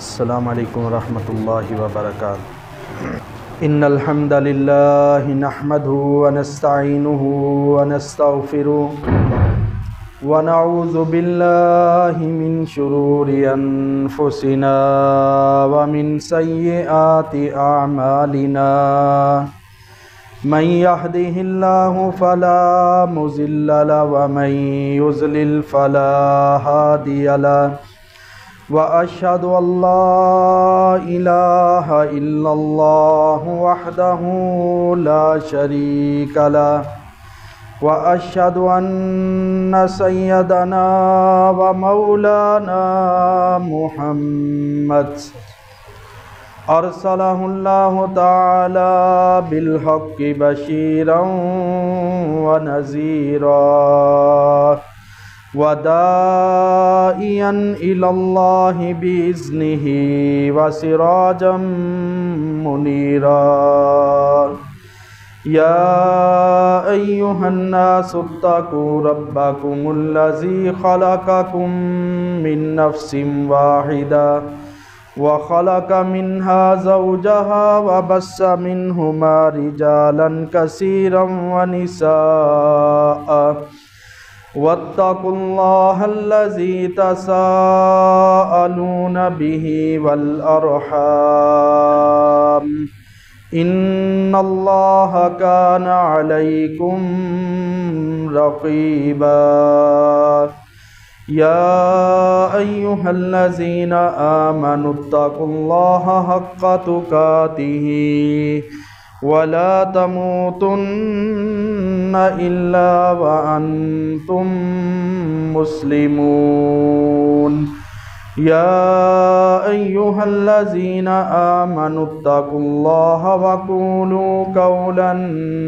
السلام علیکم ورحمۃ اللہ وبرکاتہ۔ ان الحمد للہ نحمدہ ونستعینہ ونستغفرہ ونعوذ باللہ من شرور انفسنا ومن سیئات اعمالنا من يهده الله فلا مضل له ومن يضلل فلا هادي له وأشهد أن لا إله إلا الله وحده لا شريك له وأشهد أن سيدنا ومولانا محمد أرسله الله تعالى بالحق بشيرا ونذيرا وداعيا إلى الله بإذنه وسراجا منيرا يا أيها الناس اتقوا ربكم الذي خلقكم من نفس واحدة وخلق منها زوجها وبث منهما رجالا كثيرا ونساء واتقوا الله الذي تساءلون به والأرحام إن الله كان عليكم رقيبا يا أيها الذين آمنوا اتقوا الله حق تقاته ولا تموتن إلا وأنتم مسلمون يا أيها الذين آمنوا اتقوا الله وقولوا قولا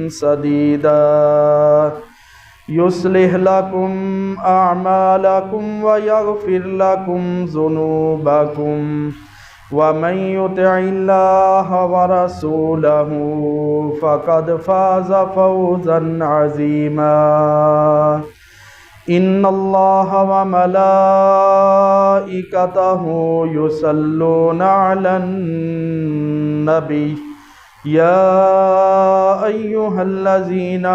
سديدا يصلح لكم أعمالكم ويغفر لكم ذنوبكم ومن يطع الله ورسوله فقد فاز فوزا عظيما إن الله وملائكته يصلون على النبي يا أيها الذين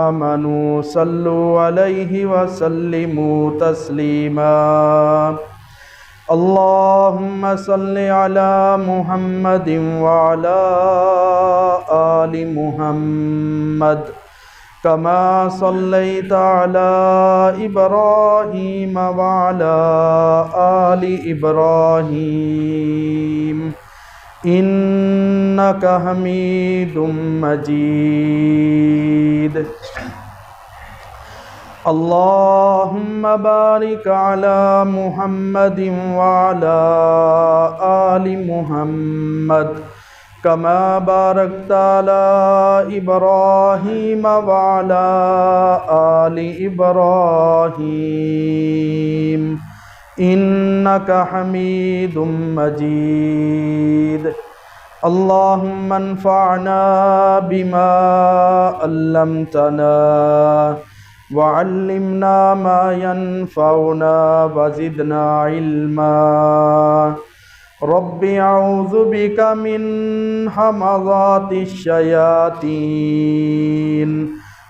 آمنوا صلوا عليه وسلموا تسليما اللهم صل على محمد وعلى آل محمد كما صليت على إبراهيم وعلى آل إبراهيم إنك حميد مجيد اللهم بارك على محمد وعلى آل محمد كما باركت على إبراهيم وعلى آل إبراهيم إنك حميد مجيد اللهم انفعنا بما علمتنا وعلمنا ما ينفعنا وزدنا علما رب أعوذ بك من همزات الشياطين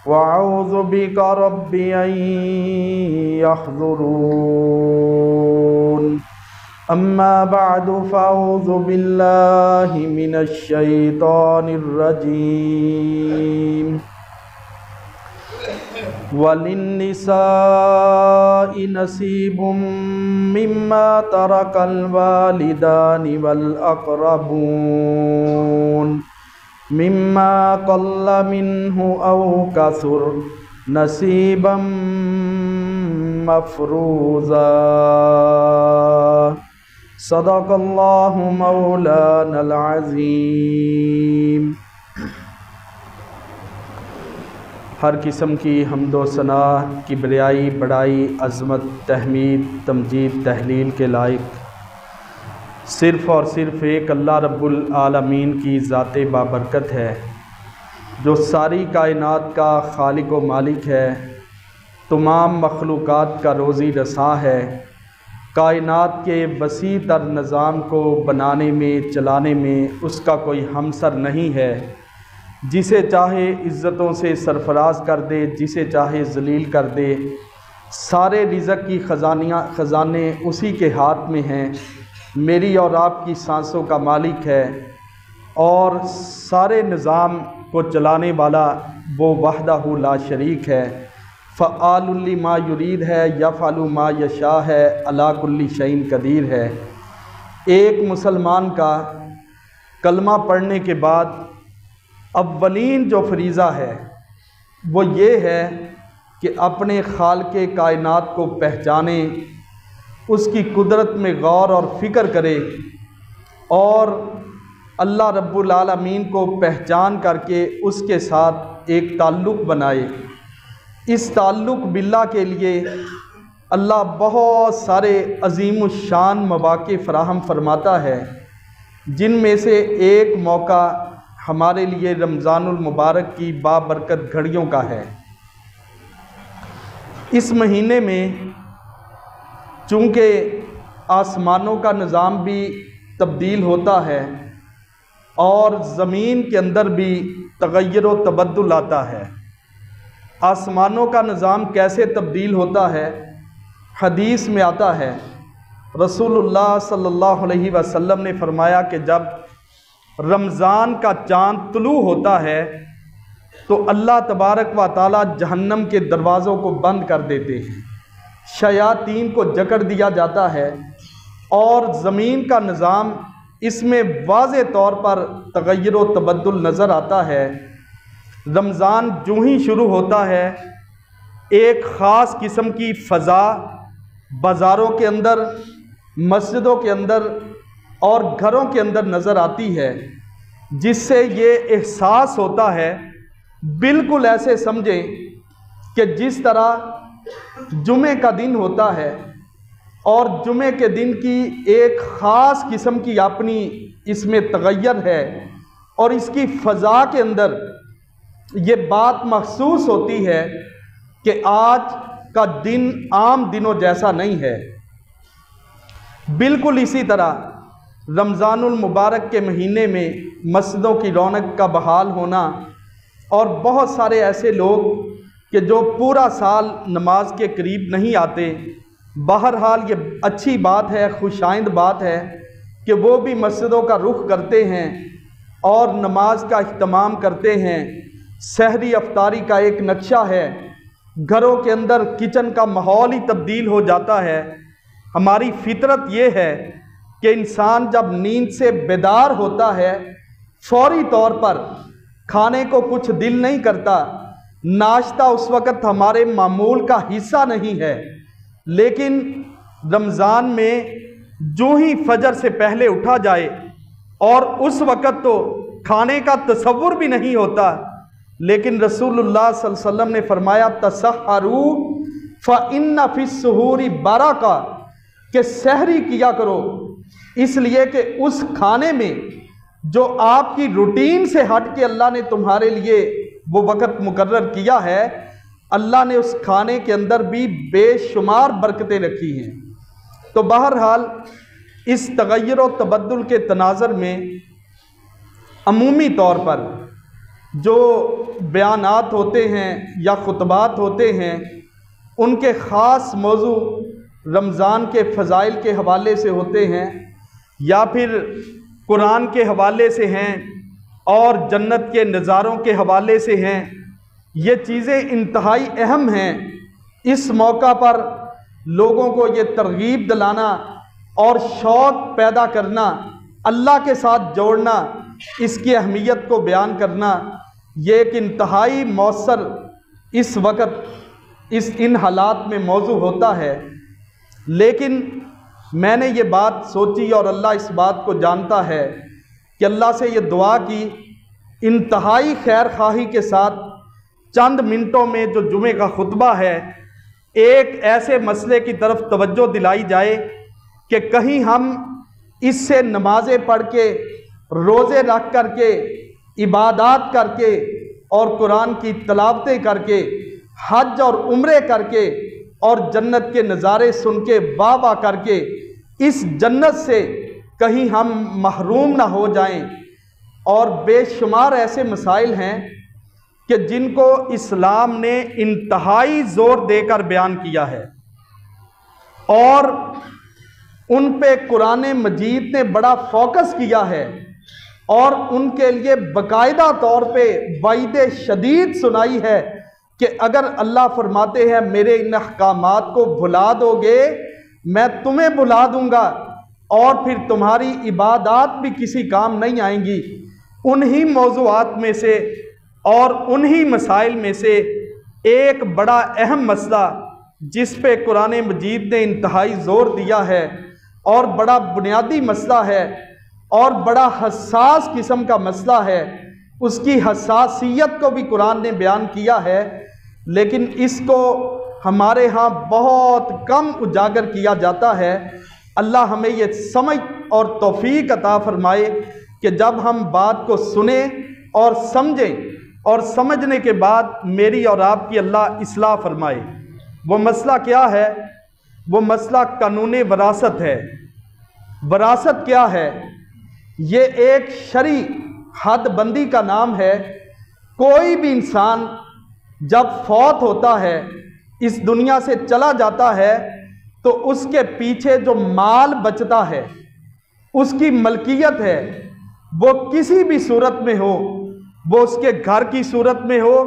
وأعوذ بك رب أن يحضرون أما بعد فأعوذ بالله من الشيطان الرجيم وَلِلنِّسَاءِ نَصِيبٌ مِّمَّا تَرَكَ الْوَالِدَانِ وَالْأَقْرَبُونَ مِمَّا قَلَّ مِنْهُ أَوْ كَثُرَ نَصِيبًا مَّفْرُوضًا صدق اللہ مولانا العظیم۔ ہر قسم کی حمد و ثنا، کبریائی، بڑائی، عظمت، تحمید، تمجید، تحلیل کے لائق صرف اور صرف ایک اللہ رب العالمین کی ذات بابرکت ہے، جو ساری کائنات کا خالق و مالک ہے، تمام مخلوقات کا روزی رساں ہے، کائنات کے وسیع تر نظام کو بنانے میں چلانے میں اس کا کوئی ہمسر نہیں ہے، جسے چاہے عزتوں سے سرفراز کر دے، جسے چاہے ذلیل کر دے۔ سارے رزق کی خزانے اسی کے ہاتھ میں ہیں، میری اور آپ کی سانسوں کا مالک ہے، اور سارے نظام کو چلانے والا وہ وحدہ لا شریک ہے۔ فعال لما یرید ہے، یفعل ما یشاء ہے، علی کل شیء قدیر ہے۔ ایک مسلمان کا کلمہ پڑھنے کے بعد اولین جو فریضہ ہے وہ یہ ہے کہ اپنے خالق کائنات کو پہچانے، اس کی قدرت میں غور اور فکر کرے، اور اللہ رب العالمین کو پہچان کر کے اس کے ساتھ ایک تعلق بنائے۔ اس تعلق باللہ کے لیے اللہ بہت سارے عظیم الشان مواقع فراہم فرماتا ہے، جن میں سے ایک موقع ہمارے لیے رمضان المبارک کی بابرکت گھڑیوں کا ہے۔ اس مہینے میں چونکہ آسمانوں کا نظام بھی تبدیل ہوتا ہے اور زمین کے اندر بھی تغیر و تبدل آتا ہے۔ آسمانوں کا نظام کیسے تبدیل ہوتا ہے؟ حدیث میں آتا ہے، رسول اللہ صلی اللہ علیہ وسلم نے فرمایا کہ جب رمضان کا چاند طلوع ہوتا ہے تو اللہ تبارک و تعالی جہنم کے دروازوں کو بند کر دیتے ہیں، شیاطین کو جکڑ دیا جاتا ہے، اور زمین کا نظام اس میں واضح طور پر تغیر و تبدل نظر آتا ہے۔ رمضان جو ہی شروع ہوتا ہے، ایک خاص قسم کی فضا بازاروں کے اندر، مسجدوں کے اندر اور گھروں کے اندر نظر آتی ہے، جس سے یہ احساس ہوتا ہے، بالکل ایسے سمجھیں کہ جس طرح جمعے کا دن ہوتا ہے اور جمعے کے دن کی ایک خاص قسم کی اپنی اس میں تغیر ہے، اور اس کی فضا کے اندر یہ بات محسوس ہوتی ہے کہ آج کا دن عام دنوں جیسا نہیں ہے۔ بالکل اسی طرح رمضان المبارک کے مہینے میں مسجدوں کی رونق کا بحال ہونا، اور بہت سارے ایسے لوگ کہ جو پورا سال نماز کے قریب نہیں آتے، بہرحال یہ اچھی بات ہے، خوش آئند بات ہے کہ وہ بھی مسجدوں کا رخ کرتے ہیں اور نماز کا اہتمام کرتے ہیں۔ سحری افطاری کا ایک نقشہ ہے، گھروں کے اندر کچن کا ماحول ہی تبدیل ہو جاتا ہے۔ ہماری فطرت یہ ہے کہ انسان جب نیند سے بیدار ہوتا ہے، فوری طور پر کھانے کو کچھ دل نہیں کرتا، ناشتہ اس وقت ہمارے معمول کا حصہ نہیں ہے، لیکن رمضان میں جو ہی فجر سے پہلے اٹھا جائے، اور اس وقت تو کھانے کا تصور بھی نہیں ہوتا، لیکن رسول اللہ صلی اللہ علیہ وسلم نے فرمایا تسحروا فإن فی السحور برکہ، کہ سحری کیا کرو، اس لیے کہ اس کھانے میں جو آپ کی روٹین سے ہٹ کے اللہ نے تمہارے لیے وہ وقت مقرر کیا ہے، اللہ نے اس کھانے کے اندر بھی بے شمار برکتیں رکھی ہیں۔ تو بہرحال اس تغیر و تبدل کے تناظر میں عمومی طور پر جو بیانات ہوتے ہیں یا خطبات ہوتے ہیں، ان کے خاص موضوع رمضان کے فضائل کے حوالے سے ہوتے ہیں، یا پھر قرآن کے حوالے سے ہیں، اور جنت کے نظاروں کے حوالے سے ہیں۔ یہ چیزیں انتہائی اہم ہیں۔ اس موقع پر لوگوں کو یہ ترغیب دلانا اور شوق پیدا کرنا، اللہ کے ساتھ جوڑنا، اس کی اہمیت کو بیان کرنا، یہ ایک انتہائی مؤثر اس وقت ان حالات میں موضوع ہوتا ہے۔ لیکن میں نے یہ بات سوچی، اور اللہ اس بات کو جانتا ہے کہ اللہ سے یہ دعا کی، انتہائی خیر خواہی کے ساتھ چند منٹوں میں جو جمعے کا خطبہ ہے، ایک ایسے مسئلے کی طرف توجہ دلائی جائے کہ کہیں ہم اس سے نمازیں پڑھ کے، روزے رکھ کر کے، عبادات کر کے، اور قرآن کی تلاوتیں کر کے، حج اور عمرے کر کے، اور جنت کے نظارے سن کے واہ واہ کر کے اس جنت سے کہیں ہم محروم نہ ہو جائیں۔ اور بے شمار ایسے مسائل ہیں کہ جن کو اسلام نے انتہائی زور دے کر بیان کیا ہے، اور ان پہ قرآن مجید نے بڑا فوکس کیا ہے، اور ان کے لیے باقاعدہ طور پہ وعید شدید سنائی ہے کہ اگر اللہ فرماتے ہیں میرے ان احکامات کو بھلا دو گے میں تمہیں بھلا دوں گا، اور پھر تمہاری عبادات بھی کسی کام نہیں آئیں گی۔ انہی موضوعات میں سے اور انہی مسائل میں سے ایک بڑا اہم مسئلہ جس پہ قرآن مجید نے انتہائی زور دیا ہے، اور بڑا بنیادی مسئلہ ہے، اور بڑا حساس قسم کا مسئلہ ہے، اس کی حساسیت کو بھی قرآن نے بیان کیا ہے، لیکن اس کو ہمارے ہاں بہت کم اجاگر کیا جاتا ہے۔ اللہ ہمیں یہ سمجھ اور توفیق عطا فرمائے کہ جب ہم بات کو سنیں اور سمجھیں، اور سمجھنے کے بعد میری اور آپ کی اللہ اصلاح فرمائے۔ وہ مسئلہ کیا ہے؟ وہ مسئلہ قانون وراثت ہے۔ وراثت کیا ہے؟ یہ ایک شرعی حد بندی کا نام ہے۔ کوئی بھی انسان جب فوت ہوتا ہے، اس دنیا سے چلا جاتا ہے، تو اس کے پیچھے جو مال بچتا ہے، اس کی ملکیت ہے، وہ کسی بھی صورت میں ہو، وہ اس کے گھر کی صورت میں ہو،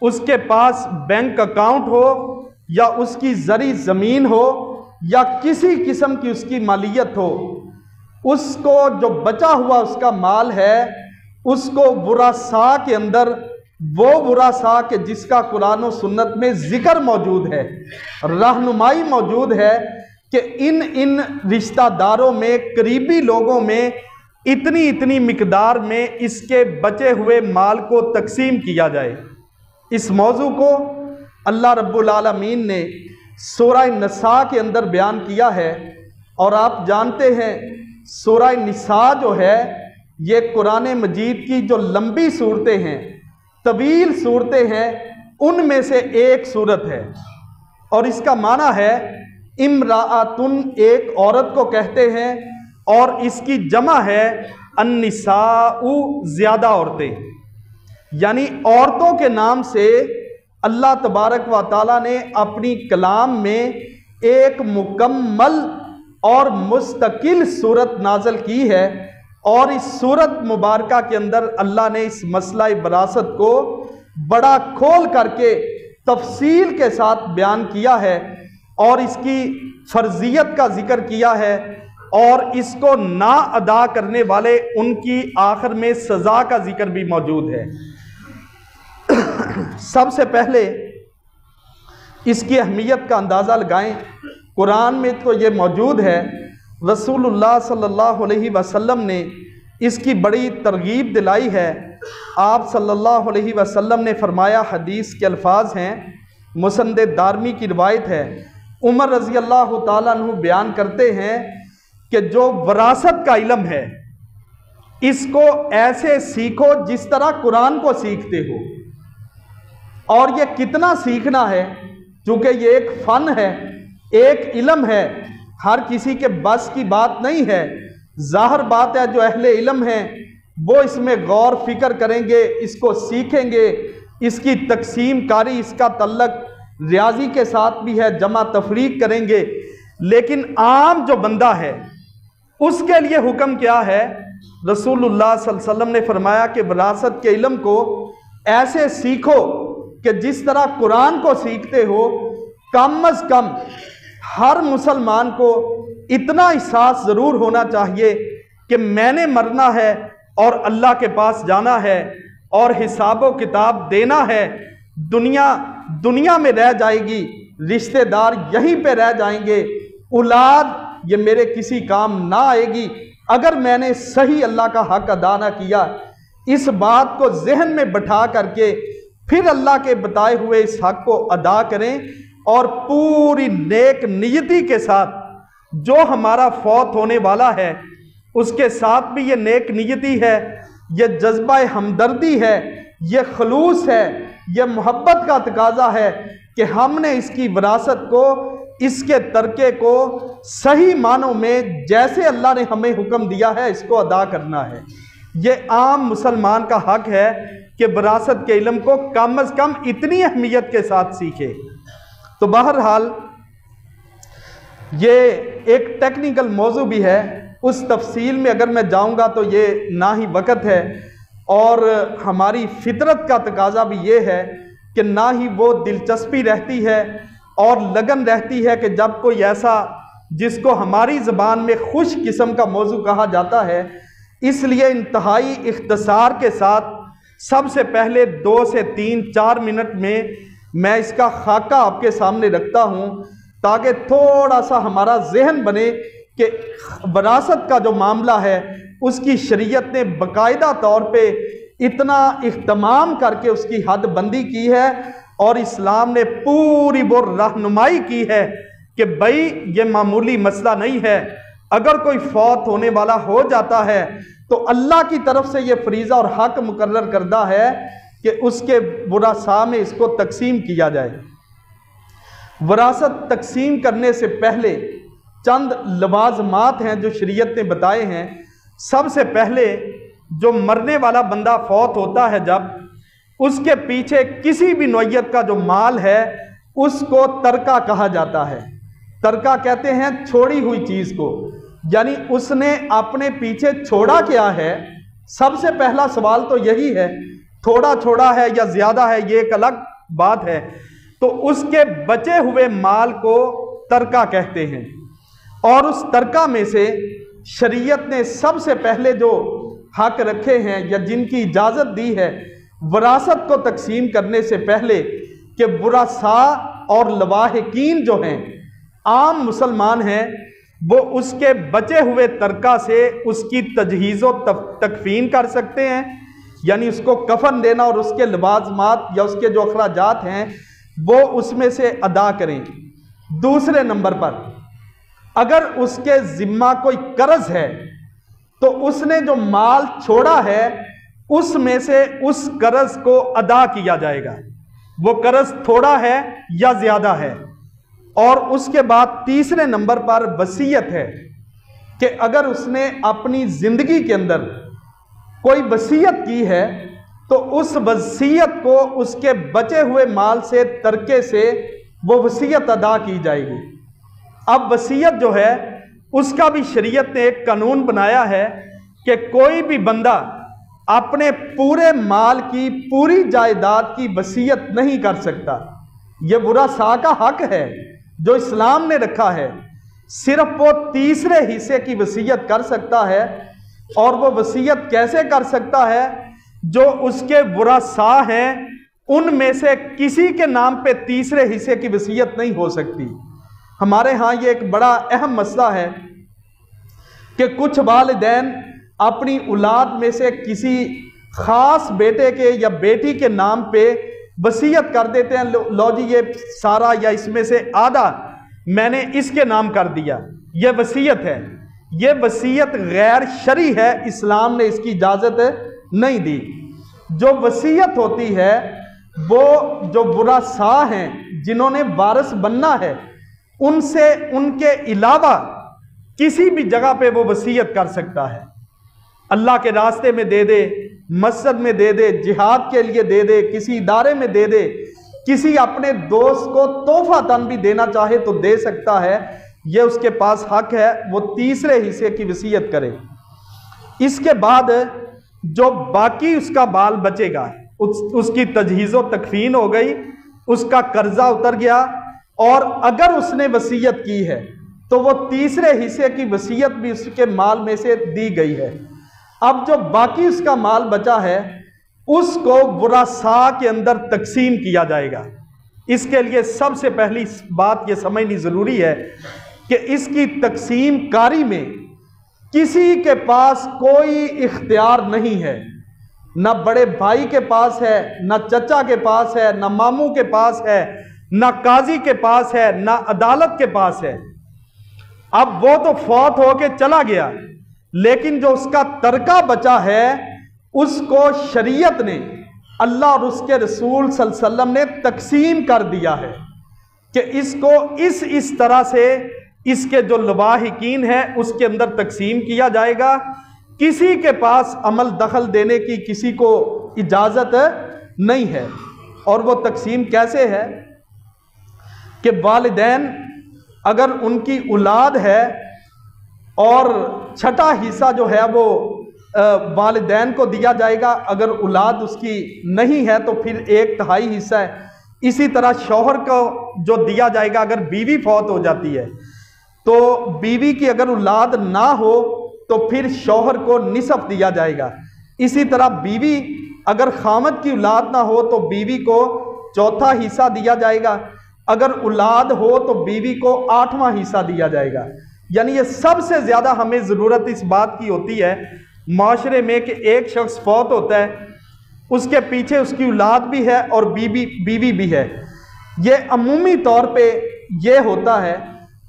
اس کے پاس بینک اکاؤنٹ ہو، یا اس کی زرعی زمین ہو، یا کسی قسم کی اس کی مالیت ہو، اس کو جو بچا ہوا اس کا مال ہے، اس کو ورثاء کے اندر، وہ ورثاء کہ جس کا قرآن و سنت میں ذکر موجود ہے، رہنمائی موجود ہے کہ ان رشتہ داروں میں، قریبی لوگوں میں اتنی مقدار میں اس کے بچے ہوئے مال کو تقسیم کیا جائے۔ اس موضوع کو اللہ رب العالمین نے سورہ نساء کے اندر بیان کیا ہے، اور آپ جانتے ہیں سورہ نساء جو ہے یہ قرآن مجید کی جو لمبی صورتیں ہیں، طویل صورتیں ہیں، ان میں سے ایک صورت ہے، اور اس کا معنی ہے امرأتن، ایک عورت کو کہتے ہیں، اور اس کی جمع ہے النساء، زیادہ عورتیں، یعنی عورتوں کے نام سے اللہ تبارک و تعالیٰ نے اپنی کلام میں ایک مکمل اور مستقل صورت نازل کی ہے، اور اس صورت مبارکہ کے اندر اللہ نے اس مسئلہ وراثت کو بڑا کھول کر کے تفصیل کے ساتھ بیان کیا ہے، اور اس کی فرضیت کا ذکر کیا ہے، اور اس کو نہ ادا کرنے والے ان کی آخر میں سزا کا ذکر بھی موجود ہے۔ سب سے پہلے اس کی اہمیت کا اندازہ لگائیں۔ قرآن میں تو یہ موجود ہے، رسول اللہ صلی اللہ علیہ وسلم نے اس کی بڑی ترغیب دلائی ہے۔ آپ صلی اللہ علیہ وسلم نے فرمایا، حدیث کے الفاظ ہیں، مسند دارمی کی روایت ہے، عمر رضی اللہ تعالیٰ عنہ بیان کرتے ہیں کہ جو وراثت کا علم ہے اس کو ایسے سیکھو جس طرح قرآن کو سیکھتے ہو۔ اور یہ کتنا سیکھنا ہے، چونکہ یہ ایک فن ہے، ایک علم ہے، ہر کسی کے بس کی بات نہیں ہے۔ ظاہر بات ہے جو اہل علم ہیں وہ اس میں غور فکر کریں گے، اس کو سیکھیں گے، اس کی تقسیم کاری، اس کا تعلق ریاضی کے ساتھ بھی ہے، جمع تفریق کریں گے۔ لیکن عام جو بندہ ہے اس کے لیے حکم کیا ہے؟ رسول اللہ صلی اللہ علیہ وسلم نے فرمایا کہ وراثت کے علم کو ایسے سیکھو کہ جس طرح قرآن کو سیکھتے ہو۔ کم از کم ہر مسلمان کو اتنا احساس ضرور ہونا چاہیے کہ میں نے مرنا ہے اور اللہ کے پاس جانا ہے اور حساب و کتاب دینا ہے۔ دنیا میں رہ جائے گی، رشتہ دار یہیں پہ رہ جائیں گے، اولاد یہ میرے کسی کام نہ آئے گی اگر میں نے صحیح اللہ کا حق ادا نہ کیا۔ اس بات کو ذہن میں بٹھا کر کے پھر اللہ کے بتائے ہوئے اس حق کو ادا کریں، اور پوری نیک نیتی کے ساتھ جو ہمارا فوت ہونے والا ہے اس کے ساتھ بھی یہ نیک نیتی ہے، یہ جذبہ ہمدردی ہے، یہ خلوص ہے، یہ محبت کا تقاضا ہے کہ کہ ہم نے اس کی وراثت کو، اس کے ترکے کو صحیح معنوں میں جیسے اللہ نے ہمیں حکم دیا ہے اس کو ادا کرنا ہے۔ یہ عام مسلمان کا حق ہے کہ وراثت کے علم کو کم از کم اتنی اہمیت کے ساتھ سیکھے۔ تو بہرحال یہ ایک ٹیکنیکل موضوع بھی ہے، اس تفصیل میں اگر میں جاؤں گا تو یہ نہ ہی وقت ہے، اور ہماری فطرت کا تقاضا بھی یہ ہے کہ نہ ہی وہ دلچسپی رہتی ہے اور لگن رہتی ہے کہ جب کوئی ایسا جس کو ہماری زبان میں خوش قسم کا موضوع کہا جاتا ہے، اس لیے انتہائی اختصار کے ساتھ سب سے پہلے 2 سے 3-4 منٹ میں اس کا خاکہ آپ کے سامنے رکھتا ہوں، تاکہ تھوڑا سا ہمارا ذہن بنے کہ وراثت کا جو معاملہ ہے اس کی شریعت نے باقاعدہ طور پہ اتنا اہتمام کر کے اس کی حد بندی کی ہے، اور اسلام نے پوری وہ رہنمائی کی ہے کہ بھائی یہ معمولی مسئلہ نہیں ہے۔ اگر کوئی فوت ہونے والا ہو جاتا ہے تو اللہ کی طرف سے یہ فریضہ اور حق مقرر کردہ ہے کہ اس کے ورثاء میں اس کو تقسیم کیا جائے۔ وراثت تقسیم کرنے سے پہلے چند لوازمات ہیں جو شریعت نے بتائے ہیں۔ سب سے پہلے جو مرنے والا بندہ فوت ہوتا ہے، جب اس کے پیچھے کسی بھی نوعیت کا جو مال ہے اس کو ترکہ کہا جاتا ہے۔ ترکہ کہتے ہیں چھوڑی ہوئی چیز کو، یعنی اس نے اپنے پیچھے چھوڑا کیا ہے۔ سب سے پہلا سوال تو یہی ہے، تھوڑا چھوڑا ہے یا زیادہ ہے یہ ایک الگ بات ہے، تو اس کے بچے ہوئے مال کو ترکہ کہتے ہیں۔ اور اس ترکہ میں سے شریعت نے سب سے پہلے جو حق رکھے ہیں یا جن کی اجازت دی ہے وراثت کو تقسیم کرنے سے پہلے، کہ ورثاء اور لواحقین جو ہیں، عام مسلمان ہیں، وہ اس کے بچے ہوئے ترکہ سے اس کی تجہیز و تکفین کر سکتے ہیں، یعنی اس کو کفن دینا اور اس کے لوازمات یا اس کے جو اخراجات ہیں وہ اس میں سے ادا کریں۔ دوسرے نمبر پر اگر اس کے ذمہ کوئی قرض ہے تو اس نے جو مال چھوڑا ہے اس میں سے اس قرض کو ادا کیا جائے گا، وہ قرض تھوڑا ہے یا زیادہ ہے۔ اور اس کے بعد تیسرے نمبر پر وصیت ہے کہ اگر اس نے اپنی زندگی کے اندر کوئی وصیت کی ہے تو اس وصیت کو اس کے بچے ہوئے مال سے ترکے سے وہ وصیت ادا کی جائے گی۔ اب وصیت جو ہے اس کا بھی شریعت نے ایک قانون بنایا ہے کہ کوئی بھی بندہ اپنے پورے مال کی، پوری جائیداد کی وصیت نہیں کر سکتا۔ یہ ورثاء کا حق ہے جو اسلام نے رکھا ہے۔ صرف وہ تیسرے حصے کی وصیت کر سکتا ہے، اور وہ وصیت کیسے کر سکتا ہے؟ جو اس کے ورثاء ہیں ان میں سے کسی کے نام پہ تیسرے حصے کی وصیت نہیں ہو سکتی۔ ہمارے ہاں یہ ایک بڑا اہم مسئلہ ہے کہ کچھ والدین اپنی اولاد میں سے کسی خاص بیٹے کے یا بیٹی کے نام پہ وصیت کر دیتے ہیں، لو جی یہ سارا یا اس میں سے آدھا میں نے اس کے نام کر دیا، یہ وصیت ہے۔ یہ وصیت غیر شرعی ہے، اسلام نے اس کی اجازت نہیں دی۔ جو وصیت ہوتی ہے وہ جو ورثاء ہیں جنہوں نے وارث بننا ہے ان سے، ان کے علاوہ کسی بھی جگہ پہ وہ وصیت کر سکتا ہے۔ اللہ کے راستے میں دے دے، مسجد میں دے دے، جہاد کے لیے دے دے، کسی ادارے میں دے دے، کسی اپنے دوست کو تحفہ تن بھی دینا چاہے تو دے سکتا ہے، یہ اس کے پاس حق ہے، وہ تیسرے حصے کی وصیت کرے۔ اس کے بعد جو باقی اس کا بال بچے گا، اس کی تجہیز و تکفین ہو گئی، اس کا قرضہ اتر گیا، اور اگر اس نے وصیت کی ہے تو وہ تیسرے حصے کی وصیت بھی اس کے مال میں سے دی گئی ہے۔ اب جو باقی اس کا مال بچا ہے اس کو ورثاء کے اندر تقسیم کیا جائے گا۔ اس کے لیے سب سے پہلی بات یہ سمجھنی ضروری ہے کہ اس کی تقسیم کاری میں کسی کے پاس کوئی اختیار نہیں ہے، نہ بڑے بھائی کے پاس ہے، نہ چچا کے پاس ہے، نہ ماموں کے پاس ہے، نہ قاضی کے پاس ہے، نہ عدالت کے پاس ہے۔ اب وہ تو فوت ہو کے چلا گیا، لیکن جو اس کا ترکہ بچا ہے اس کو شریعت نے، اللہ اور اس کے رسول صلی اللہ علیہ وسلم نے تقسیم کر دیا ہے۔ کہ اس کو اس طرح سے اس کے جو لواحقین ہیں اس کے اندر تقسیم کیا جائے گا. کسی کے پاس عمل دخل دینے کی کسی کو اجازت نہیں ہے. اور وہ تقسیم کیسے ہے کہ والدین اگر ان کی اولاد ہے اور چھٹا حصہ جو ہے وہ والدین کو دیا جائے گا، اگر اولاد اس کی نہیں ہے تو پھر 1/3 حصہ ہے. اسی طرح شوہر کو جو دیا جائے گا اگر بیوی فوت ہو جاتی ہے تو بیوی کی اگر اولاد نہ ہو تو پھر شوہر کو نصف دیا جائے گا. اسی طرح بیوی اگر خامد کی اولاد نہ ہو تو بیوی کو 1/4 حصہ دیا جائے گا. اگر اولاد ہو تو بیوی کو 8واں حصہ دیا جائے گا. یعنی یہ سب سے زیادہ ہمیں ضرورت اس بات کی ہوتی ہے معاشرے میں کہ ایک شخص فوت ہوتا ہے، اس کے پیچھے اس کی اولاد بھی ہے اور بیوی بھی ہے. یہ عمومی طور پہ یہ ہوتا ہے.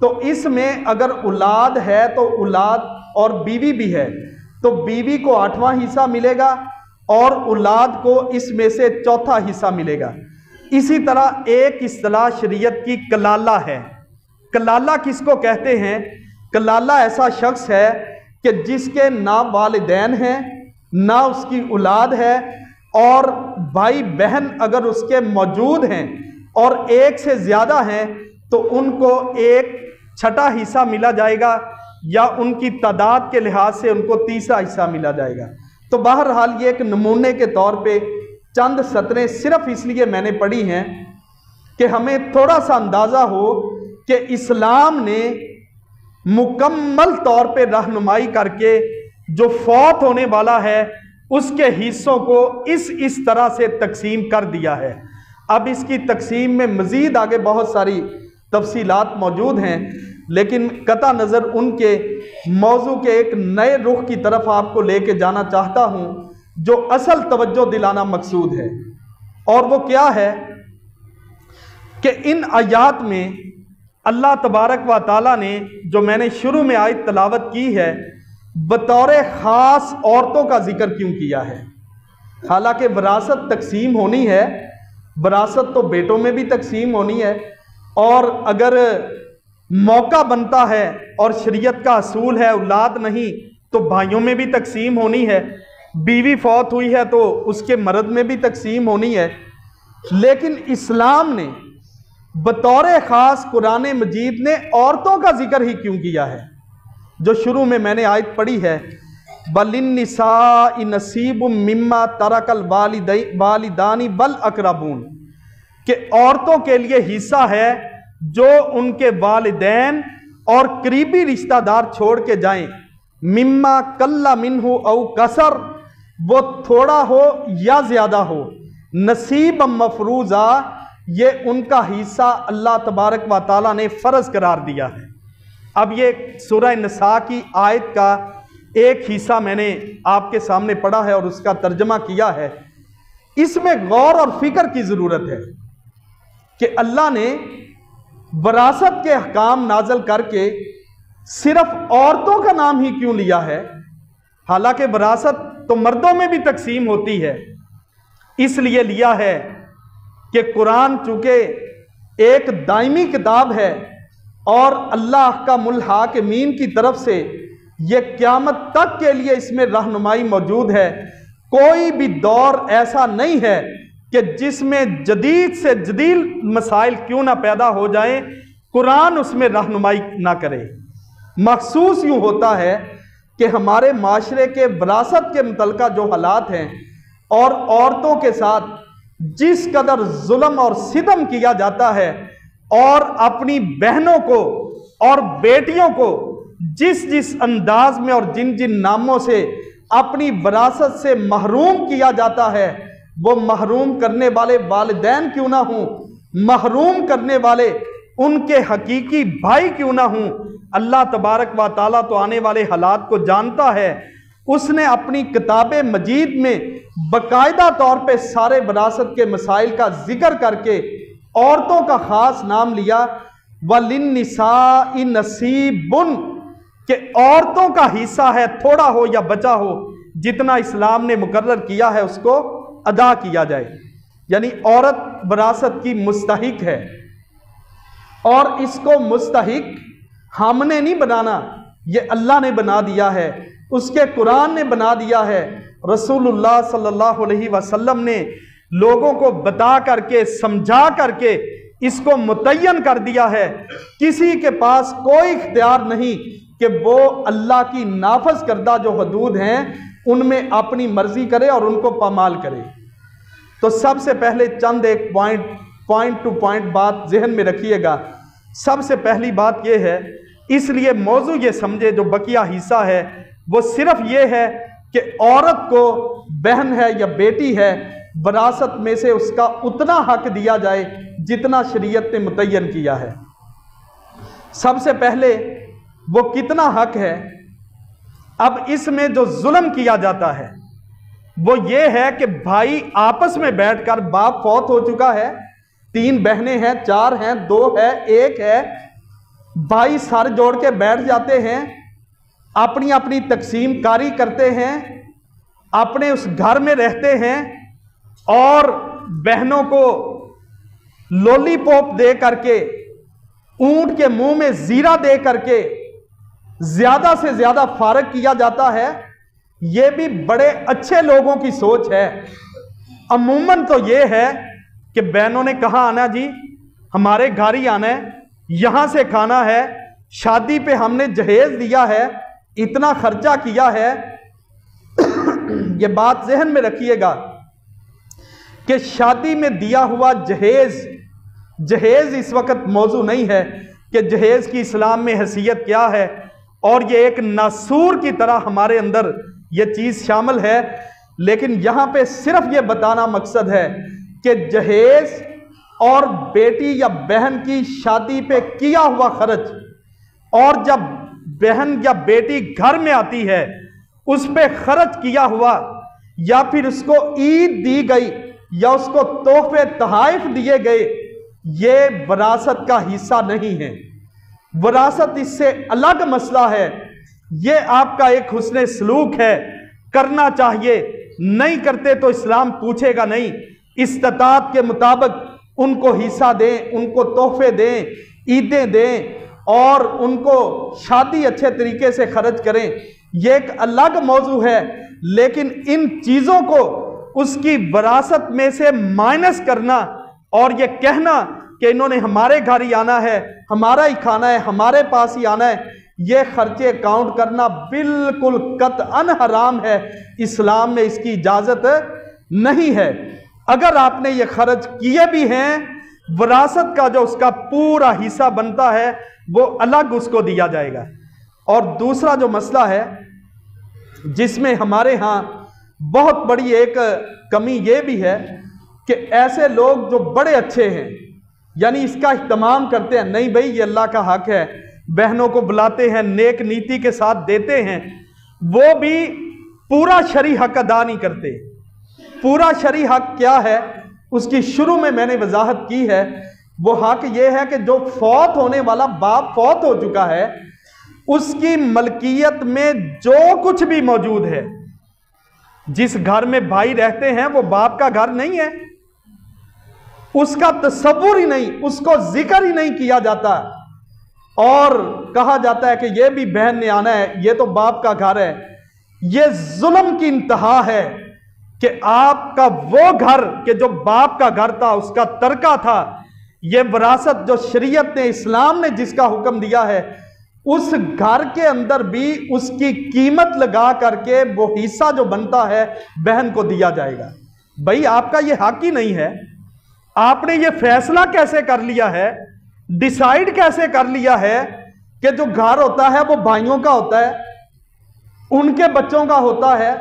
تو اس میں اگر اولاد ہے تو اولاد اور بیوی بھی ہے تو بیوی کو 8واں حصہ ملے گا اور اولاد کو اس میں سے 4تھا حصہ ملے گا. اسی طرح ایک اصطلاح شریعت کی کلالہ ہے. کلالہ کس کو کہتے ہیں؟ کلالہ ایسا شخص ہے کہ جس کے نہ والدین ہیں نہ اس کی اولاد ہے، اور بھائی بہن اگر اس کے موجود ہیں اور ایک سے زیادہ ہیں تو ان کو 1/6 حصہ ملا جائے گا، یا ان کی تعداد کے لحاظ سے ان کو 3 حصہ ملا جائے گا. تو بہرحال یہ ایک نمونے کے طور پہ چند سطریں صرف اس لیے میں نے پڑھی ہیں کہ ہمیں تھوڑا سا اندازہ ہو کہ اسلام نے مکمل طور پہ رہنمائی کر کے جو فوت ہونے والا ہے اس کے حصوں کو اس طرح سے تقسیم کر دیا ہے. اب اس کی تقسیم میں مزید آگے بہت ساری تفصیلات موجود ہیں، لیکن قطع نظر ان کے موضوع کے ایک نئے رخ کی طرف آپ کو لے کے جانا چاہتا ہوں جو اصل توجہ دلانا مقصود ہے. اور وہ کیا ہے کہ ان آیات میں اللہ تبارک و تعالیٰ نے جو میں نے شروع میں آیت تلاوت کی ہے بطور خاص عورتوں کا ذکر کیوں کیا ہے؟ حالانکہ وراثت تقسیم ہونی ہے، وراثت تو بیٹوں میں بھی تقسیم ہونی ہے، اور اگر موقع بنتا ہے اور شریعت کا اصول ہے اولاد نہیں تو بھائیوں میں بھی تقسیم ہونی ہے، بیوی فوت ہوئی ہے تو اس کے مرد میں بھی تقسیم ہونی ہے. لیکن اسلام نے بطور خاص قرآن مجید نے عورتوں کا ذکر ہی کیوں کیا ہے؟ جو شروع میں نے آیت پڑھی ہے بَلِلنِّسَاءِ نَصِيبٌ مِّمَّا تَرَكَ الْوَالِدَانِ وَالْأَقْرَبُونَ، کہ عورتوں کے لیے حصہ ہے جو ان کے والدین اور قریبی رشتہ دار چھوڑ کے جائیں. مما قل منہ او کثر، وہ تھوڑا ہو یا زیادہ ہو. نصیب مفروضہ، یہ ان کا حصہ اللہ تبارک و تعالیٰ نے فرض قرار دیا ہے. اب یہ سورہ نساء کی آیت کا ایک حصہ میں نے آپ کے سامنے پڑھا ہے اور اس کا ترجمہ کیا ہے. اس میں غور اور فکر کی ضرورت ہے کہ اللہ نے وراثت کے احکام نازل کر کے صرف عورتوں کا نام ہی کیوں لیا ہے، حالانکہ وراثت تو مردوں میں بھی تقسیم ہوتی ہے. اس لیے لیا ہے کہ قرآن چونکہ ایک دائمی کتاب ہے اور اللہ احکام الحاکمین کی طرف سے یہ قیامت تک کے لیے اس میں رہنمائی موجود ہے. کوئی بھی دور ایسا نہیں ہے کہ جس میں جدید سے جدید مسائل کیوں نہ پیدا ہو جائیں، قرآن اس میں رہنمائی نہ کرے. محسوس یوں ہوتا ہے کہ ہمارے معاشرے کے وراثت کے متعلقہ جو حالات ہیں اور عورتوں کے ساتھ جس قدر ظلم اور ستم کیا جاتا ہے، اور اپنی بہنوں کو اور بیٹیوں کو جس انداز میں اور جن ناموں سے اپنی وراثت سے محروم کیا جاتا ہے، وہ محروم کرنے والے والدین کیوں نہ ہوں، محروم کرنے والے ان کے حقیقی بھائی کیوں نہ ہوں، اللہ تبارک و تعالیٰ تو آنے والے حالات کو جانتا ہے. اس نے اپنی کتاب مجید میں باقاعدہ طور پہ سارے وراثت کے مسائل کا ذکر کر کے عورتوں کا خاص نام لیا. وَلِلنِّسَاءِ نَصِيبٌ، کہ عورتوں کا حصہ ہے، تھوڑا ہو یا بچا ہو، جتنا اسلام نے مقرر کیا ہے اس کو ادا کیا جائے. یعنی عورت وراثت کی مستحق ہے. اور اس کو مستحق ہم نے نہیں بنانا، یہ اللہ نے بنا دیا ہے، اس کے قرآن نے بنا دیا ہے، رسول اللہ صلی اللہ علیہ وسلم نے لوگوں کو بتا کر کے سمجھا کر کے اس کو متعین کر دیا ہے۔ کسی کے پاس کوئی اختیار نہیں کہ وہ اللہ کی نافذ کردہ جو حدود ہیں ان میں اپنی مرضی کرے اور ان کو پامال کرے۔ تو سب سے پہلے چند ایک پوائنٹ ٹو پوائنٹ بات ذہن میں رکھیے گا۔ سب سے پہلی بات یہ ہے، اس لیے موضوع یہ سمجھے جو بقیہ حصہ ہے وہ صرف یہ ہے کہ عورت کو بہن ہے یا بیٹی ہے، وراثت میں سے اس کا اتنا حق دیا جائے جتنا شریعت نے متعین کیا ہے۔ سب سے پہلے وہ کتنا حق ہے؟ اب اس میں جو ظلم کیا جاتا ہے وہ یہ ہے کہ بھائی آپس میں بیٹھ کر، باپ فوت ہو چکا ہے، 3 بہنیں ہیں، 4 ہیں، 2 ہے، 1 ہے، بھائی سر جوڑ کے بیٹھ جاتے ہیں، اپنی اپنی تقسیم کاری کرتے ہیں، اپنے اس گھر میں رہتے ہیں، اور بہنوں کو لولی پوپ دے کر کے، اونٹ کے منہ میں زیرہ دے کر کے زیادہ سے زیادہ فارغ کیا جاتا ہے۔ یہ بھی بڑے اچھے لوگوں کی سوچ ہے۔ عموماً تو یہ ہے کہ بہنوں نے کہاں آنا جی، ہمارے گھر ہی آنا ہے، یہاں سے کھانا ہے، شادی پہ ہم نے جہیز دیا ہے، اتنا خرچہ کیا ہے۔ یہ بات ذہن میں رکھیے گا کہ شادی میں دیا ہوا جہیز اس وقت موضوع نہیں ہے کہ جہیز کی اسلام میں حیثیت کیا ہے، اور یہ ایک ناسور کی طرح ہمارے اندر یہ چیز شامل ہے، لیکن یہاں پہ صرف یہ بتانا مقصد ہے کہ جہیز اور بیٹی یا بہن کی شادی پہ کیا ہوا خرچ، اور جب بہن یا بیٹی گھر میں آتی ہے اس پہ خرچ کیا ہوا، یا پھر اس کو عید دی گئی یا اس کو تحفے تحائف دیے گئے، یہ وراثت کا حصہ نہیں ہے۔ وراثت اس سے الگ مسئلہ ہے، یہ آپ کا ایک حسن سلوک ہے، کرنا چاہیے، نہیں کرتے تو اسلام پوچھے گا نہیں۔ استطاعت کے مطابق ان کو حصہ دیں، ان کو تحفے دیں، عیدیں دیں، اور ان کو شادی اچھے طریقے سے خرچ کریں، یہ ایک الگ موضوع ہے۔ لیکن ان چیزوں کو اس کی وراثت میں سے مائنس کرنا اور یہ کہنا کہ انہوں نے ہمارے گھر ہی آنا ہے، ہمارا ہی کھانا ہے، ہمارے پاس ہی آنا ہے، یہ خرچے کاؤنٹ کرنا بالکل قطعاً حرام ہے۔ اسلام میں اس کی اجازت نہیں ہے۔ اگر آپ نے یہ خرچ کیے بھی ہیں، وراثت کا جو اس کا پورا حصہ بنتا ہے وہ الگ اس کو دیا جائے گا۔ اور دوسرا جو مسئلہ ہے جس میں ہمارے ہاں بہت بڑی ایک کمی یہ بھی ہے کہ ایسے لوگ جو بڑے اچھے ہیں، یعنی اس کا اہتمام کرتے ہیں، نہیں بھئی یہ اللہ کا حق ہے، بہنوں کو بلاتے ہیں، نیک نیتی کے ساتھ دیتے ہیں، وہ بھی پورا شرعی حق ادا نہیں کرتے۔ پورا شرعی حق کیا ہے اس کی شروع میں نے وضاحت کی ہے۔ وہ حق یہ ہے کہ جو فوت ہونے والا باپ فوت ہو چکا ہے، اس کی ملکیت میں جو کچھ بھی موجود ہے، جس گھر میں بھائی رہتے ہیں وہ باپ کا گھر نہیں ہے، اس کا تصور ہی نہیں، اس کو ذکر ہی نہیں کیا جاتا، اور کہا جاتا ہے کہ یہ بھی بہن نے آنا ہے، یہ تو باپ کا گھر ہے۔ یہ ظلم کی انتہا ہے کہ آپ کا وہ گھر کہ جو باپ کا گھر تھا، اس کا ترکہ تھا، یہ وراثت جو شریعت نے، اسلام نے جس کا حکم دیا ہے، اس گھر کے اندر بھی اس کی قیمت لگا کر کے وہ حصہ جو بنتا ہے بہن کو دیا جائے گا۔ بھئی آپ کا یہ حق ہی نہیں ہے، آپ نے یہ فیصلہ کیسے کر لیا ہے، ڈیسائیڈ کیسے کر لیا ہے کہ جو گھر ہوتا ہے وہ بھائیوں کا ہوتا ہے، ان کے بچوں کا ہوتا ہے،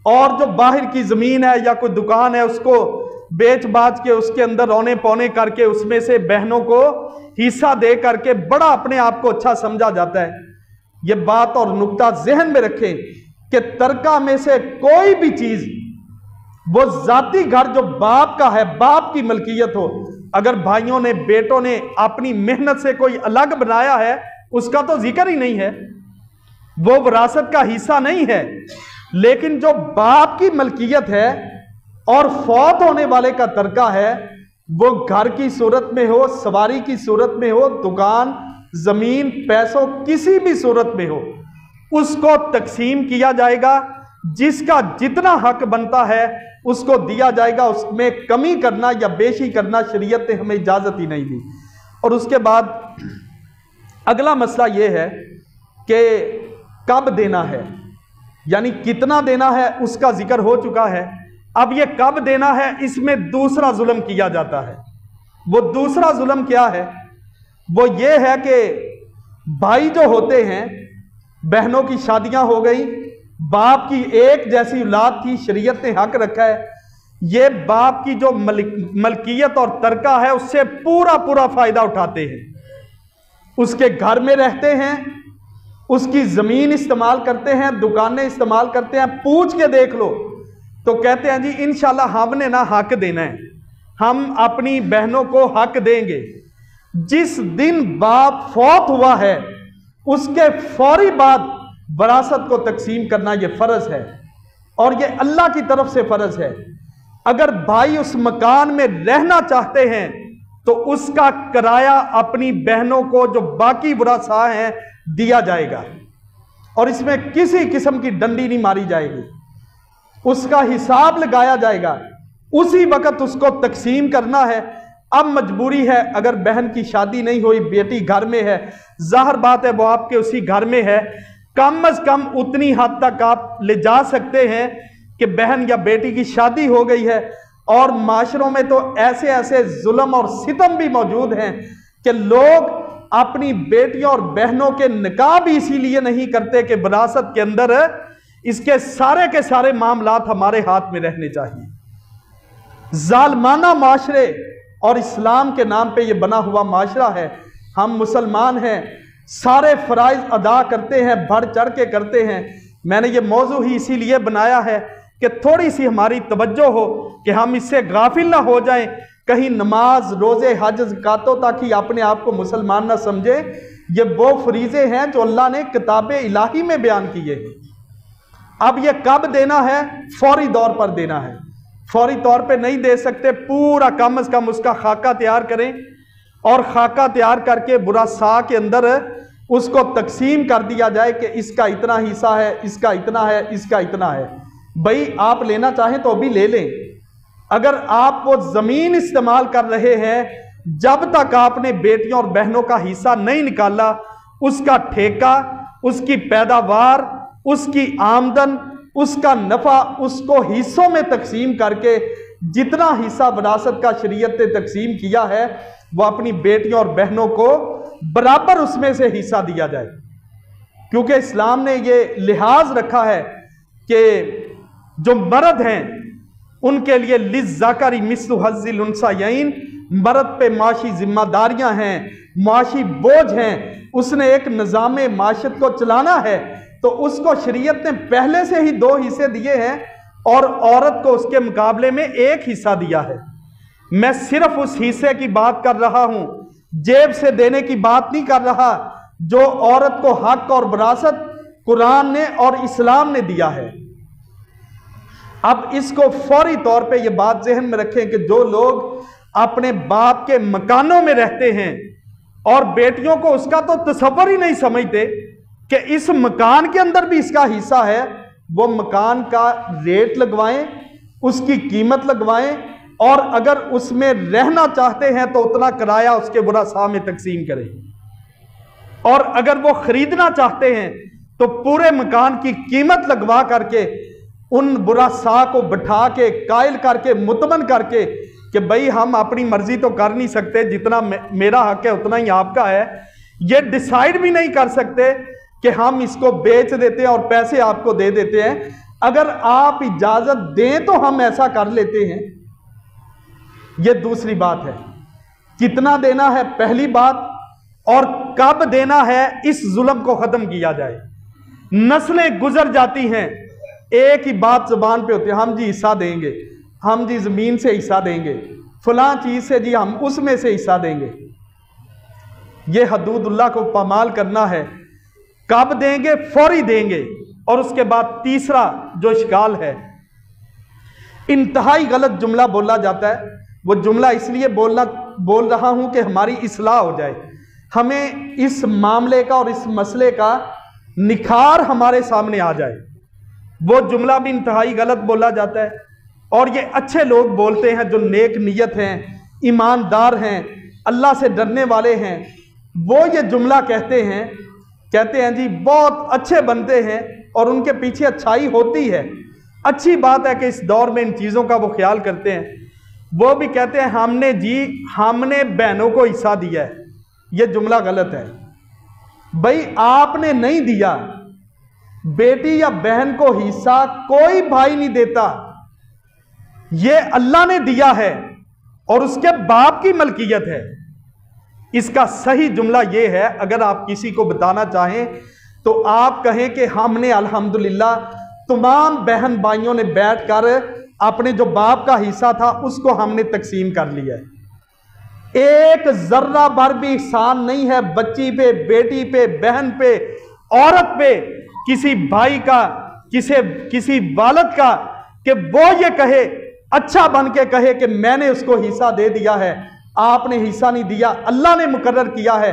اور جو باہر کی زمین ہے یا کوئی دکان ہے اس کو بیچ باچ کے اس کے اندر رونے پونے کر کے اس میں سے بہنوں کو حصہ دے کر کے بڑا اپنے آپ کو اچھا سمجھا جاتا ہے۔ یہ بات اور نقطہ ذہن میں رکھیں کہ ترکہ میں سے کوئی بھی چیز، وہ ذاتی گھر جو باپ کا ہے، باپ کی ملکیت ہو، اگر بھائیوں نے، بیٹوں نے اپنی محنت سے کوئی الگ بنایا ہے، اس کا تو ذکر ہی نہیں ہے، وہ وراثت کا حصہ نہیں ہے۔ لیکن جو باپ کی ملکیت ہے اور فوت ہونے والے کا ترکہ ہے، وہ گھر کی صورت میں ہو، سواری کی صورت میں ہو، دکان، زمین، پیسوں، کسی بھی صورت میں ہو، اس کو تقسیم کیا جائے گا۔ جس کا جتنا حق بنتا ہے اس کو دیا جائے گا، اس میں کمی کرنا یا بیشی کرنا شریعت نے ہمیں اجازت ہی نہیں دی۔ اور اس کے بعد اگلا مسئلہ یہ ہے کہ کب دینا ہے، یعنی کتنا دینا ہے اس کا ذکر ہو چکا ہے۔ اب یہ کب دینا ہے، اس میں دوسرا ظلم کیا جاتا ہے۔ وہ دوسرا ظلم کیا ہے؟ وہ یہ ہے کہ بھائی جو ہوتے ہیں، بہنوں کی شادیاں ہو گئی، باپ کی ایک جیسی اولاد کی شریعت نے حق رکھا ہے، یہ باپ کی جو ملکیت اور ترکہ ہے اس سے پورا فائدہ اٹھاتے ہیں، اس کے گھر میں رہتے ہیں، اس کی زمین استعمال کرتے ہیں، دکانیں استعمال کرتے ہیں۔ پوچھ کے دیکھ لو تو کہتے ہیں جی انشاءاللہ ہم نے نہ حق دینا ہے، ہم اپنی بہنوں کو حق دیں گے۔ جس دن باپ فوت ہوا ہے اس کے فوری بعد وراثت کو تقسیم کرنا یہ فرض ہے، اور یہ اللہ کی طرف سے فرض ہے۔ اگر بھائی اس مکان میں رہنا چاہتے ہیں تو اس کا کرایہ اپنی بہنوں کو جو باقی ورثاء ہیں دیا جائے گا، اور اس میں کسی قسم کی ڈنڈی نہیں ماری جائے گی، اس کا حساب لگایا جائے گا، اسی وقت اس کو تقسیم کرنا ہے۔ اب مجبوری ہے، اگر بہن کی شادی نہیں ہوئی، بیٹی گھر میں ہے، ظاہر بات ہے وہ آپ کے اسی گھر میں ہے، کم از کم اتنی حد تک آپ لے جا سکتے ہیں کہ بہن یا بیٹی کی شادی ہو گئی ہے۔ اور معاشروں میں تو ایسے ظلم اور ستم بھی موجود ہیں کہ لوگ اپنی بیٹیوں اور بہنوں کے نکاح بھی اسی لیے نہیں کرتے کہ وراثت کے اندر اس کے سارے معاملات ہمارے ہاتھ میں رہنے چاہیے۔ ظالمانہ معاشرے اور اسلام کے نام پہ یہ بنا ہوا معاشرہ ہے۔ ہم مسلمان ہیں، سارے فرائض ادا کرتے ہیں، بڑھ چڑھ کے کرتے ہیں۔ میں نے یہ موضوع ہی اسی لیے بنایا ہے کہ تھوڑی سی ہماری توجہ ہو کہ ہم اس سے غافل نہ ہو جائیں، کہیں نماز، روزے، حج، زکاتوں تک ہی اپنے آپ کو مسلمان نہ سمجھے۔ یہ وہ فریضے ہیں جو اللہ نے کتاب الہی میں بیان کیے ہیں۔ اب یہ کب دینا ہے؟ فوری طور پر دینا ہے، فوری طور پہ نہیں دے سکتے، پورا کم از کم اس کا خاکہ تیار کریں، اور خاکہ تیار کر کے ورثاء کے اندر اس کو تقسیم کر دیا جائے کہ اس کا اتنا حصہ ہے، اس کا اتنا ہے، اس کا اتنا ہے۔ بھائی آپ لینا چاہیں تو ابھی لے لیں۔ اگر آپ وہ زمین استعمال کر رہے ہیں، جب تک آپ نے بیٹیوں اور بہنوں کا حصہ نہیں نکالا، اس کا ٹھیکہ، اس کی پیداوار، اس کی آمدن، اس کا نفع، اس کو حصوں میں تقسیم کر کے جتنا حصہ وراثت کا شریعت نے تقسیم کیا ہے وہ اپنی بیٹیوں اور بہنوں کو برابر اس میں سے حصہ دیا جائے۔ کیونکہ اسلام نے یہ لحاظ رکھا ہے کہ جو مرد ہیں ان کے لیے للذکر مثل حظ الانثیین، مرد پہ معاشی ذمہ داریاں ہیں، معاشی بوجھ ہیں، اس نے ایک نظام معاشرت کو چلانا ہے، تو اس کو شریعت نے پہلے سے ہی 2 حصے دیے ہیں، اور عورت کو اس کے مقابلے میں 1 حصہ دیا ہے۔ میں صرف اس حصے کی بات کر رہا ہوں، جیب سے دینے کی بات نہیں کر رہا، جو عورت کو حق اور وراثت قرآن نے اور اسلام نے دیا ہے۔ اب اس کو فوری طور پہ یہ بات ذہن میں رکھیں کہ جو لوگ اپنے باپ کے مکانوں میں رہتے ہیں اور بیٹیوں کو اس کا تو تصور ہی نہیں سمجھتے کہ اس مکان کے اندر بھی اس کا حصہ ہے، وہ مکان کا ریٹ لگوائیں، اس کی قیمت لگوائیں، اور اگر اس میں رہنا چاہتے ہیں تو اتنا کرایہ اس کے ورثاء میں تقسیم کریں، اور اگر وہ خریدنا چاہتے ہیں تو پورے مکان کی قیمت لگوا کر کے ان ورثاء کو بٹھا کے قائل کر کے مطمئن کر کے کہ بھئی ہم اپنی مرضی تو کر نہیں سکتے، جتنا میرا حق ہے اتنا ہی آپ کا ہے، یہ ڈیسائیڈ بھی نہیں کر سکتے کہ ہم اس کو بیچ دیتے ہیں اور پیسے آپ کو دے دیتے ہیں، اگر آپ اجازت دیں تو ہم ایسا کر لیتے ہیں۔ یہ دوسری بات ہے۔ کتنا دینا ہے پہلی بات، اور کب دینا ہے اس ظلم کو ختم کیا جائے۔ نسلیں گزر جاتی ہیں، ایک ہی بات زبان پہ ہوتی ہے، ہم جی حصہ دیں گے، ہم جی زمین سے حصہ دیں گے، فلاں چیز سے جی ہم اس میں سے حصہ دیں گے۔ یہ حدود اللہ کو پامال کرنا ہے۔ کب دیں گے؟ فوری دیں گے۔ اور اس کے بعد تیسرا جو اشکال ہے، انتہائی غلط جملہ بولا جاتا ہے وہ جملہ اس لیے بول رہا ہوں کہ ہماری اصلاح ہو جائے، ہمیں اس معاملے کا اور اس مسئلے کا نکھار ہمارے سامنے آ جائے۔ وہ جملہ بھی انتہائی غلط بولا جاتا ہے، اور یہ اچھے لوگ بولتے ہیں جو نیک نیت ہیں، ایماندار ہیں، اللہ سے ڈرنے والے ہیں، وہ یہ جملہ کہتے ہیں جی بہت اچھے بنتے ہیں اور ان کے پیچھے اچھائی ہوتی ہے، اچھی بات ہے کہ اس دور میں ان چیزوں کا وہ خیال کرتے ہیں۔ وہ بھی کہتے ہیں ہم نے بہنوں کو حصہ دیا ہے، یہ جملہ غلط ہے۔ بھائی آپ نے نہیں دیا، بیٹی یا بہن کو حصہ کوئی بھائی نہیں دیتا، یہ اللہ نے دیا ہے اور اس کے باپ کی ملکیت ہے۔ اس کا صحیح جملہ یہ ہے، اگر آپ کسی کو بتانا چاہیں تو آپ کہیں کہ ہم نے الحمدللہ تمام بہن بھائیوں نے بیٹھ کر اپنے جو باپ کا حصہ تھا اس کو ہم نے تقسیم کر لیا ہے۔ ایک ذرہ بھر بھی احسان نہیں ہے بچی پہ، بیٹی پہ، بہن پہ، عورت پہ، کسی بھائی کا، کسی والد کا، کہ وہ یہ کہے، اچھا بن کے کہے کہ میں نے اس کو حصہ دے دیا ہے۔ آپ نے حصہ نہیں دیا، اللہ نے مقرر کیا ہے۔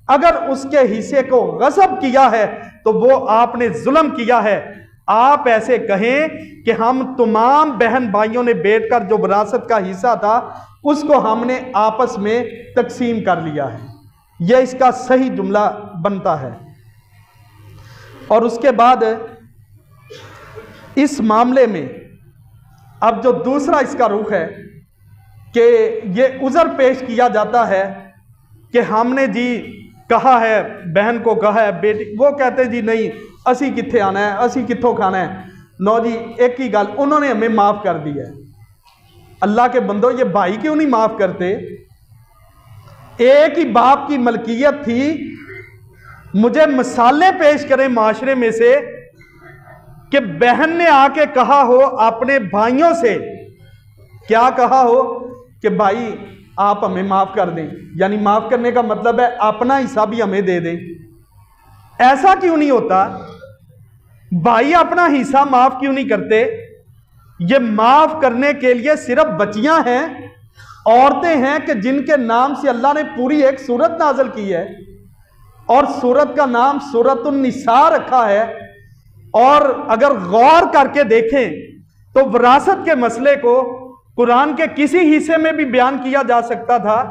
اگر اس کے حصے کو غصب کیا ہے تو وہ آپ نے ظلم کیا ہے۔ آپ ایسے کہیں کہ ہم تمام بہن بھائیوں نے بیٹھ کر جو وراثت کا حصہ تھا اس کو ہم نے آپس میں تقسیم کر لیا ہے، یہ اس کا صحیح جملہ بنتا ہے۔ اور اس کے بعد اس معاملے میں اب جو دوسرا اس کا رخ ہے کہ یہ عذر پیش کیا جاتا ہے کہ ہم نے جی کہا ہے، بہن کو کہا ہے، بیٹی، وہ کہتے جی نہیں اسی کتھے آنا ہے، اسی کتھوں کھانا ہے، نو جی ایک ہی گل، انہوں نے ہمیں معاف کر دیا ہے۔ اللہ کے بندو، یہ بھائی کیوں نہیں معاف کرتے؟ ایک ہی باپ کی ملکیت تھی۔ مجھے مثالیں پیش کریں معاشرے میں سے کہ بہن نے آ کے کہا ہو اپنے بھائیوں سے، کیا کہا ہو کہ بھائی آپ ہمیں معاف کر دیں، یعنی معاف کرنے کا مطلب ہے اپنا حصہ بھی ہمیں دے دیں۔ ایسا کیوں نہیں ہوتا؟ بھائی اپنا حصہ معاف کیوں نہیں کرتے؟ یہ معاف کرنے کے لیے صرف بچیاں ہیں، عورتیں ہیں کہ جن کے نام سے اللہ نے پوری ایک سورت نازل کی ہے، اور سورت کا نام سورت النساء رکھا ہے۔ اور اگر غور کر کے دیکھیں تو وراثت کے مسئلے کو قرآن کے کسی حصے میں بھی بیان کیا جا سکتا تھا،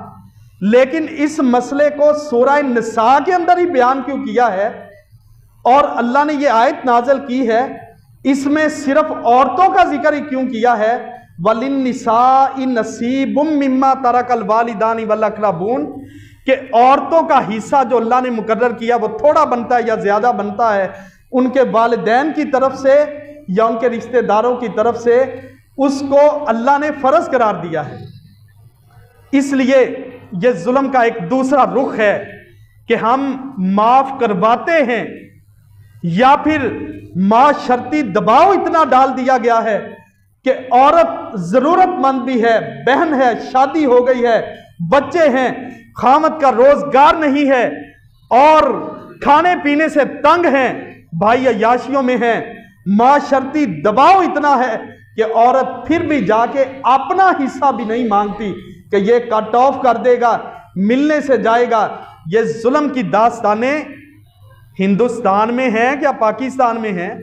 لیکن اس مسئلے کو سورہ نساء کے اندر ہی بیان کیوں کیا ہے؟ اور اللہ نے یہ آیت نازل کی ہے، اس میں صرف عورتوں کا ذکر ہی کیوں کیا ہے؟ وَلِلنِّسَاءِ نَصِيبٌ مِّمَّا تَرَكَ الْوَالِدَانِ وَالْأَقْرَبُونَ، کہ عورتوں کا حصہ جو اللہ نے مقرر کیا وہ تھوڑا بنتا ہے یا زیادہ بنتا ہے ان کے والدین کی طرف سے یا ان کے رشتہ داروں کی طرف سے، اس کو اللہ نے فرض قرار دیا ہے۔ اس لیے یہ ظلم کا ایک دوسرا رخ ہے کہ ہم معاف کرواتے ہیں، یا پھر معاشرتی دباؤ اتنا ڈال دیا گیا ہے کہ عورت ضرورت مند بھی ہے، بہن ہے، شادی ہو گئی ہے، بچے ہیں، خامد کا روزگار نہیں ہے، اور کھانے پینے سے تنگ ہیں، بھائی عیاشیوں میں ہیں، معاشرتی دباؤ اتنا ہے کہ عورت پھر بھی جا کے اپنا حصہ بھی نہیں مانگتی کہ یہ کٹ آف کر دے گا، ملنے سے جائے گا۔ یہ ظلم کی داستانیں ہندوستان میں ہیں یا پاکستان میں ہیں؟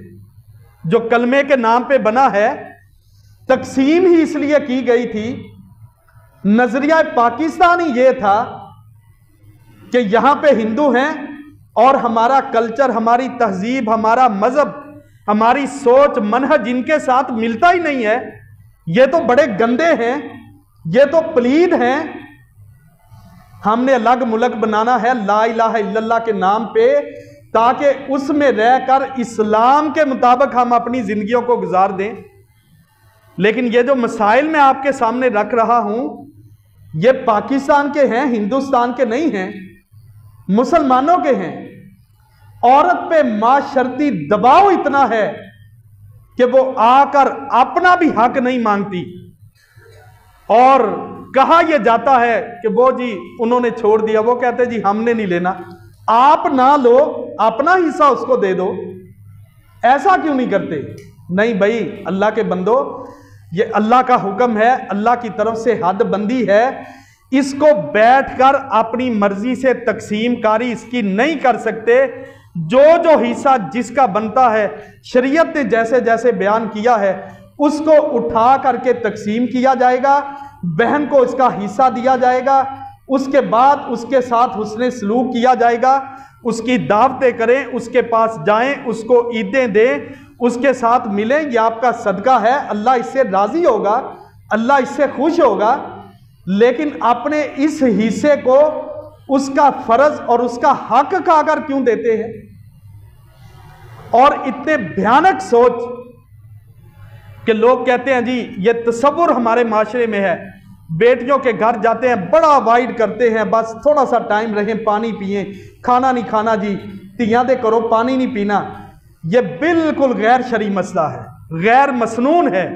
جو کلمے کے نام پہ بنا ہے، تقسیم ہی اس لیے کی گئی تھی، نظریہ پاکستان ہی یہ تھا کہ یہاں پہ ہندو ہیں اور ہمارا کلچر، ہماری تہذیب، ہمارا مذہب، ہماری سوچ، منہج ان کے ساتھ ملتا ہی نہیں ہے، یہ تو بڑے گندے ہیں، یہ تو پلید ہیں، ہم نے الگ ملک بنانا ہے لا الہ الا اللہ کے نام پہ، تاکہ اس میں رہ کر اسلام کے مطابق ہم اپنی زندگیوں کو گزار دیں۔ لیکن یہ جو مسائل میں آپ کے سامنے رکھ رہا ہوں، یہ پاکستان کے ہیں، ہندوستان کے نہیں ہیں، مسلمانوں کے ہیں۔ عورت پہ معاشرتی دباؤ اتنا ہے کہ وہ آ کر اپنا بھی حق نہیں مانگتی، اور کہا یہ جاتا ہے کہ وہ جی انہوں نے چھوڑ دیا، وہ کہتے جی ہم نے نہیں لینا، آپ نہ لو، اپنا حصہ اس کو دے دو۔ ایسا کیوں نہیں کرتے؟ نہیں بھائی اللہ کے بندو، یہ اللہ کا حکم ہے، اللہ کی طرف سے حد بندی ہے، اس کو بیٹھ کر اپنی مرضی سے تقسیم کاری اس کی نہیں کر سکتے۔ جو حصہ جس کا بنتا ہے، شریعت نے جیسے جیسے بیان کیا ہے اس کو اٹھا کر کے تقسیم کیا جائے گا، بہن کو اس کا حصہ دیا جائے گا، اس کے بعد اس کے ساتھ حسن سلوک کیا جائے گا، اس کی دعوتیں کریں، اس کے پاس جائیں، اس کو عیدیں دیں، اس کے ساتھ ملیں، یہ آپ کا صدقہ ہے، اللہ اس سے راضی ہوگا، اللہ اس سے خوش ہوگا۔ لیکن اپنے اس حصے کو اس کا فرض اور اس کا حق کہا کر کیوں دیتے ہیں؟ اور اتنے بھیانک سوچ کہ لوگ کہتے ہیں جی یہ تصور ہمارے معاشرے میں ہے، بیٹیوں کے گھر جاتے ہیں بڑا اوائڈ کرتے ہیں، بس تھوڑا سا ٹائم رہیں، پانی پئیں، کھانا نہیں کھانا جی، تیاں دے کرو پانی نہیں پینا۔ یہ بالکل غیر شرعی مسئلہ ہے، غیر مسنون ہے۔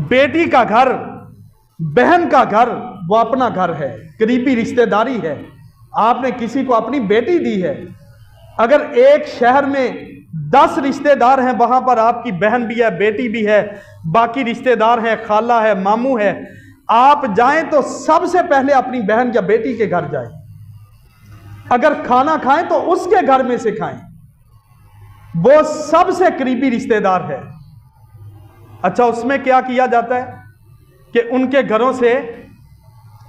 بیٹی کا گھر، بہن کا گھر وہ اپنا گھر ہے، قریبی رشتہ داری ہے، آپ نے کسی کو اپنی بیٹی دی ہے۔ اگر ایک شہر میں 10 رشتہ دار ہیں، وہاں پر آپ کی بہن بھی ہے، بیٹی بھی ہے، باقی رشتہ دار ہیں، خالہ ہے، ماموں ہے، آپ جائیں تو سب سے پہلے اپنی بہن یا بیٹی کے گھر جائیں۔ اگر کھانا کھائیں تو اس کے گھر میں سے کھائیں، وہ سب سے قریبی رشتہ دار ہے۔ اچھا اس میں کیا کیا جاتا ہے کہ ان کے گھروں سے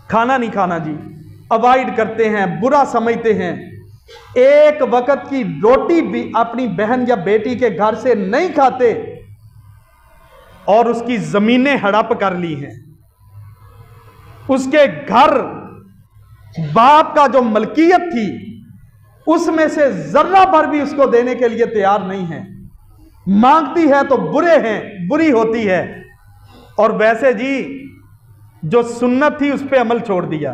کھانا نہیں کھانا جی، اوائڈ کرتے ہیں، برا سمجھتے ہیں۔ ایک وقت کی روٹی بھی اپنی بہن یا بیٹی کے گھر سے نہیں کھاتے، اور اس کی زمینیں ہڑپ کر لی ہیں، اس کے گھر باپ کا جو ملکیت تھی اس میں سے ذرہ بھر بھی اس کو دینے کے لیے تیار نہیں ہے، مانگتی ہے تو برے ہیں، بری ہوتی ہے۔ اور ویسے جی جو سنت تھی اس پہ عمل چھوڑ دیا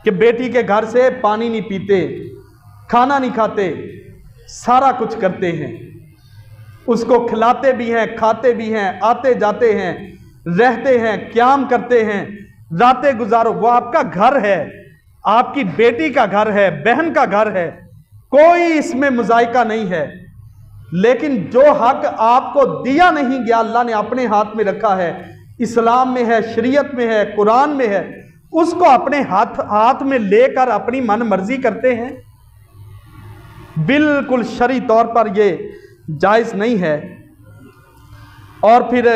کہ بیٹی کے گھر سے پانی نہیں پیتے، کھانا نہیں کھاتے، سارا کچھ کرتے ہیں، اس کو کھلاتے بھی ہیں، کھاتے بھی ہیں، آتے جاتے ہیں، رہتے ہیں، قیام کرتے ہیں، راتیں گزارو۔ وہ آپ کا گھر ہے، آپ کی بیٹی کا گھر ہے، بہن کا گھر ہے، کوئی اس میں مذائقہ نہیں ہے۔ لیکن جو حق آپ کو دیا نہیں گیا، اللہ نے اپنے ہاتھ میں رکھا ہے، اسلام میں ہے، شریعت میں ہے، قرآن میں ہے، اس کو اپنے ہاتھ میں لے کر اپنی من مرضی کرتے ہیں، بالکل شرعی طور پر یہ جائز نہیں ہے۔ اور پھر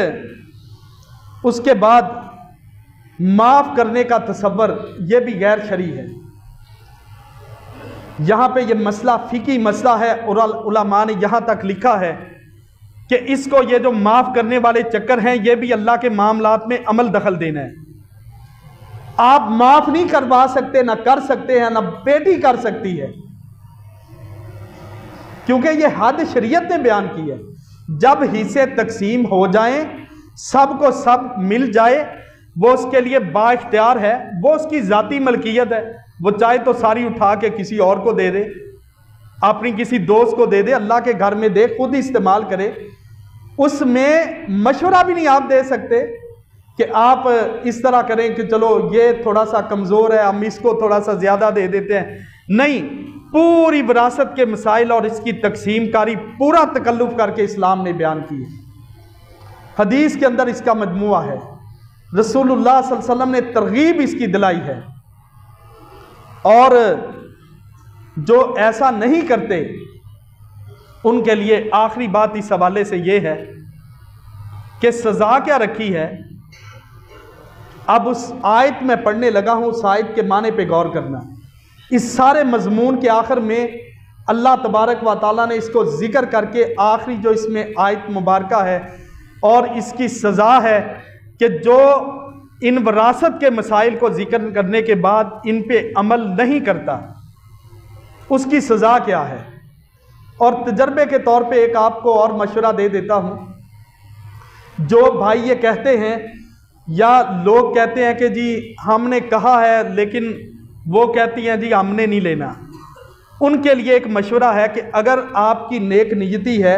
اس کے بعد معاف کرنے کا تصور یہ بھی غیر شرعی ہے۔ یہاں پہ یہ مسئلہ فقہی مسئلہ ہے، اور علماء نے یہاں تک لکھا ہے کہ اس کو یہ جو معاف کرنے والے چکر ہیں یہ بھی اللہ کے معاملات میں عمل دخل دینا ہے۔ آپ معاف نہیں کروا سکتے، نہ کر سکتے ہیں، نہ بیٹی کر سکتی ہے، کیونکہ یہ حد شریعت نے بیان کی ہے۔ جب حصے تقسیم ہو جائیں، سب کو سب مل جائے، وہ اس کے لیے با اختیار ہے، وہ اس کی ذاتی ملکیت ہے، وہ چاہے تو ساری اٹھا کے کسی اور کو دے دے، اپنی کسی دوست کو دے دے، اللہ کے گھر میں دے، خود ہی استعمال کرے۔ اس میں مشورہ بھی نہیں آپ دے سکتے کہ آپ اس طرح کریں کہ چلو یہ تھوڑا سا کمزور ہے، ہم اس کو تھوڑا سا زیادہ دے دیتے ہیں۔ نہیں، پوری وراثت کے مسائل اور اس کی تقسیم کاری پورا تکلف کر کے اسلام نے بیان کی ہے۔ حدیث کے اندر اس کا مجموعہ ہے، رسول اللہ صلی اللہ علیہ وسلم نے ترغیب اس کی دلائی ہے۔ اور جو ایسا نہیں کرتے ان کے لیے آخری بات اس حوالے سے یہ ہے کہ سزا کیا رکھی ہے۔ اب اس آیت میں پڑھنے لگا ہوں، اس آیت کے معنی پہ غور کرنا۔ اس سارے مضمون کے آخر میں اللہ تبارک و تعالیٰ نے اس کو ذکر کر کے آخری جو اس میں آیت مبارکہ ہے اور اس کی سزا ہے کہ جو ان وراثت کے مسائل کو ذکر کرنے کے بعد ان پہ عمل نہیں کرتا، اس کی سزا کیا ہے۔ اور تجربے کے طور پہ ایک آپ کو اور مشورہ دے دیتا ہوں، جو بھائی یہ کہتے ہیں یا لوگ کہتے ہیں کہ جی ہم نے کہا ہے لیکن وہ کہتی ہیں جی ہم نے نہیں لینا، ان کے لیے ایک مشورہ ہے کہ اگر آپ کی نیک نیتی ہے،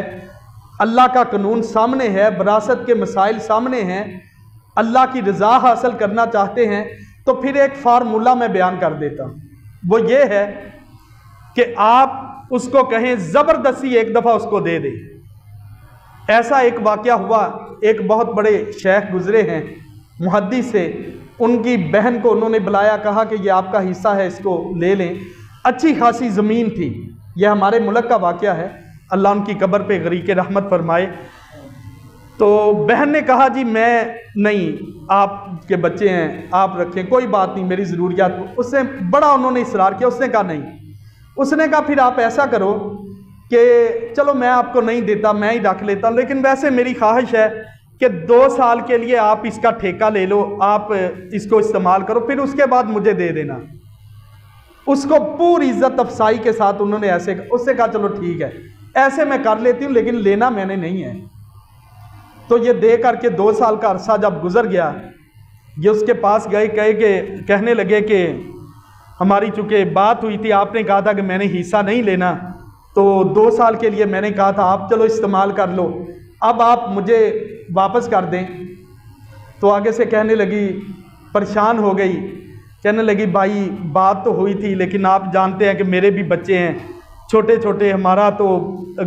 اللہ کا قانون سامنے ہے، وراثت کے مسائل سامنے ہیں، اللہ کی رضا حاصل کرنا چاہتے ہیں، تو پھر ایک فارمولہ میں بیان کر دیتا ہوں۔ وہ یہ ہے کہ آپ اس کو کہیں زبردستی ایک دفعہ اس کو دے دیں۔ ایسا ایک واقعہ ہوا ایک بہت بڑے شیخ گزرے ہیں محدث سے، ان کی بہن کو انہوں نے بلایا، کہا کہ یہ آپ کا حصہ ہے، اس کو لے لیں۔ اچھی خاصی زمین تھی، یہ ہمارے ملک کا واقعہ ہے، اللہ ان کی قبر پہ غریق رحمت فرمائے۔ تو بہن نے کہا جی میں نہیں، آپ کے بچے ہیں آپ رکھیں، کوئی بات نہیں، میری ضروریات۔ اس نے بڑا انہوں نے اصرار کیا، اس نے کہا نہیں۔ اس نے کہا پھر آپ ایسا کرو کہ چلو میں آپ کو نہیں دیتا، میں ہی رکھ لیتا ہوں، لیکن ویسے میری خواہش ہے کہ 2 سال کے لیے آپ اس کا ٹھیکہ لے لو، آپ اس کو استعمال کرو، پھر اس کے بعد مجھے دے دینا۔ اس کو پوری عزت افسائی کے ساتھ انہوں نے ایسے، اس سے کہا چلو ٹھیک ہے، ایسے میں کر لیتی ہوں، لیکن لینا میں نے نہیں ہے۔ تو یہ دے کر کے 2 سال کا عرصہ جب گزر گیا، یہ اس کے پاس گئے، کہنے لگے کہ ہماری چونکہ بات ہوئی تھی، آپ نے کہا تھا کہ میں نے حصہ نہیں لینا، تو 2 سال کے لیے میں نے کہا تھا آپ چلو استعمال کر لو، اب آپ مجھے واپس کر دیں۔ تو آگے سے کہنے لگی، پریشان ہو گئی، کہنے لگی بھائی بات تو ہوئی تھی، لیکن آپ جانتے ہیں کہ میرے بھی بچے ہیں چھوٹے چھوٹے، ہمارا تو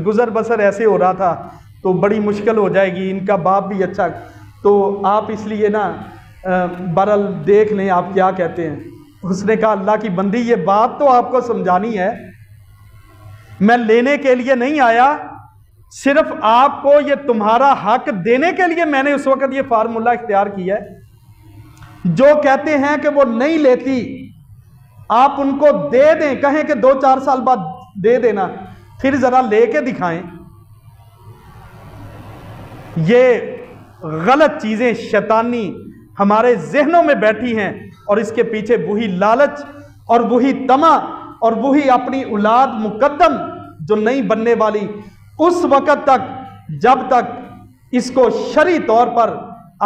گزر بسر ایسے ہو رہا تھا، تو بڑی مشکل ہو جائے گی، ان کا باپ بھی اچھا، تو آپ اس لیے نا بہرحال دیکھ لیں آپ کیا کہتے ہیں۔ اس نے کہا اللہ کی بندی، یہ بات تو آپ کو سمجھانی ہے، میں لینے کے لیے نہیں آیا، صرف آپ کو یہ تمہارا حق دینے کے لیے میں نے اس وقت یہ فارمولہ اختیار کیا ہے۔ جو کہتے ہیں کہ وہ نہیں لیتی، آپ ان کو دے دیں، کہیں کہ 2-4 سال بعد دے دینا، پھر ذرا لے کے دکھائیں۔ یہ غلط چیزیں شیطانی ہمارے ذہنوں میں بیٹھی ہیں، اور اس کے پیچھے وہی لالچ اور وہی طمع اور وہی اپنی اولاد مقدم جو نہیں بننے والی، اس وقت تک جب تک اس کو شرعی طور پر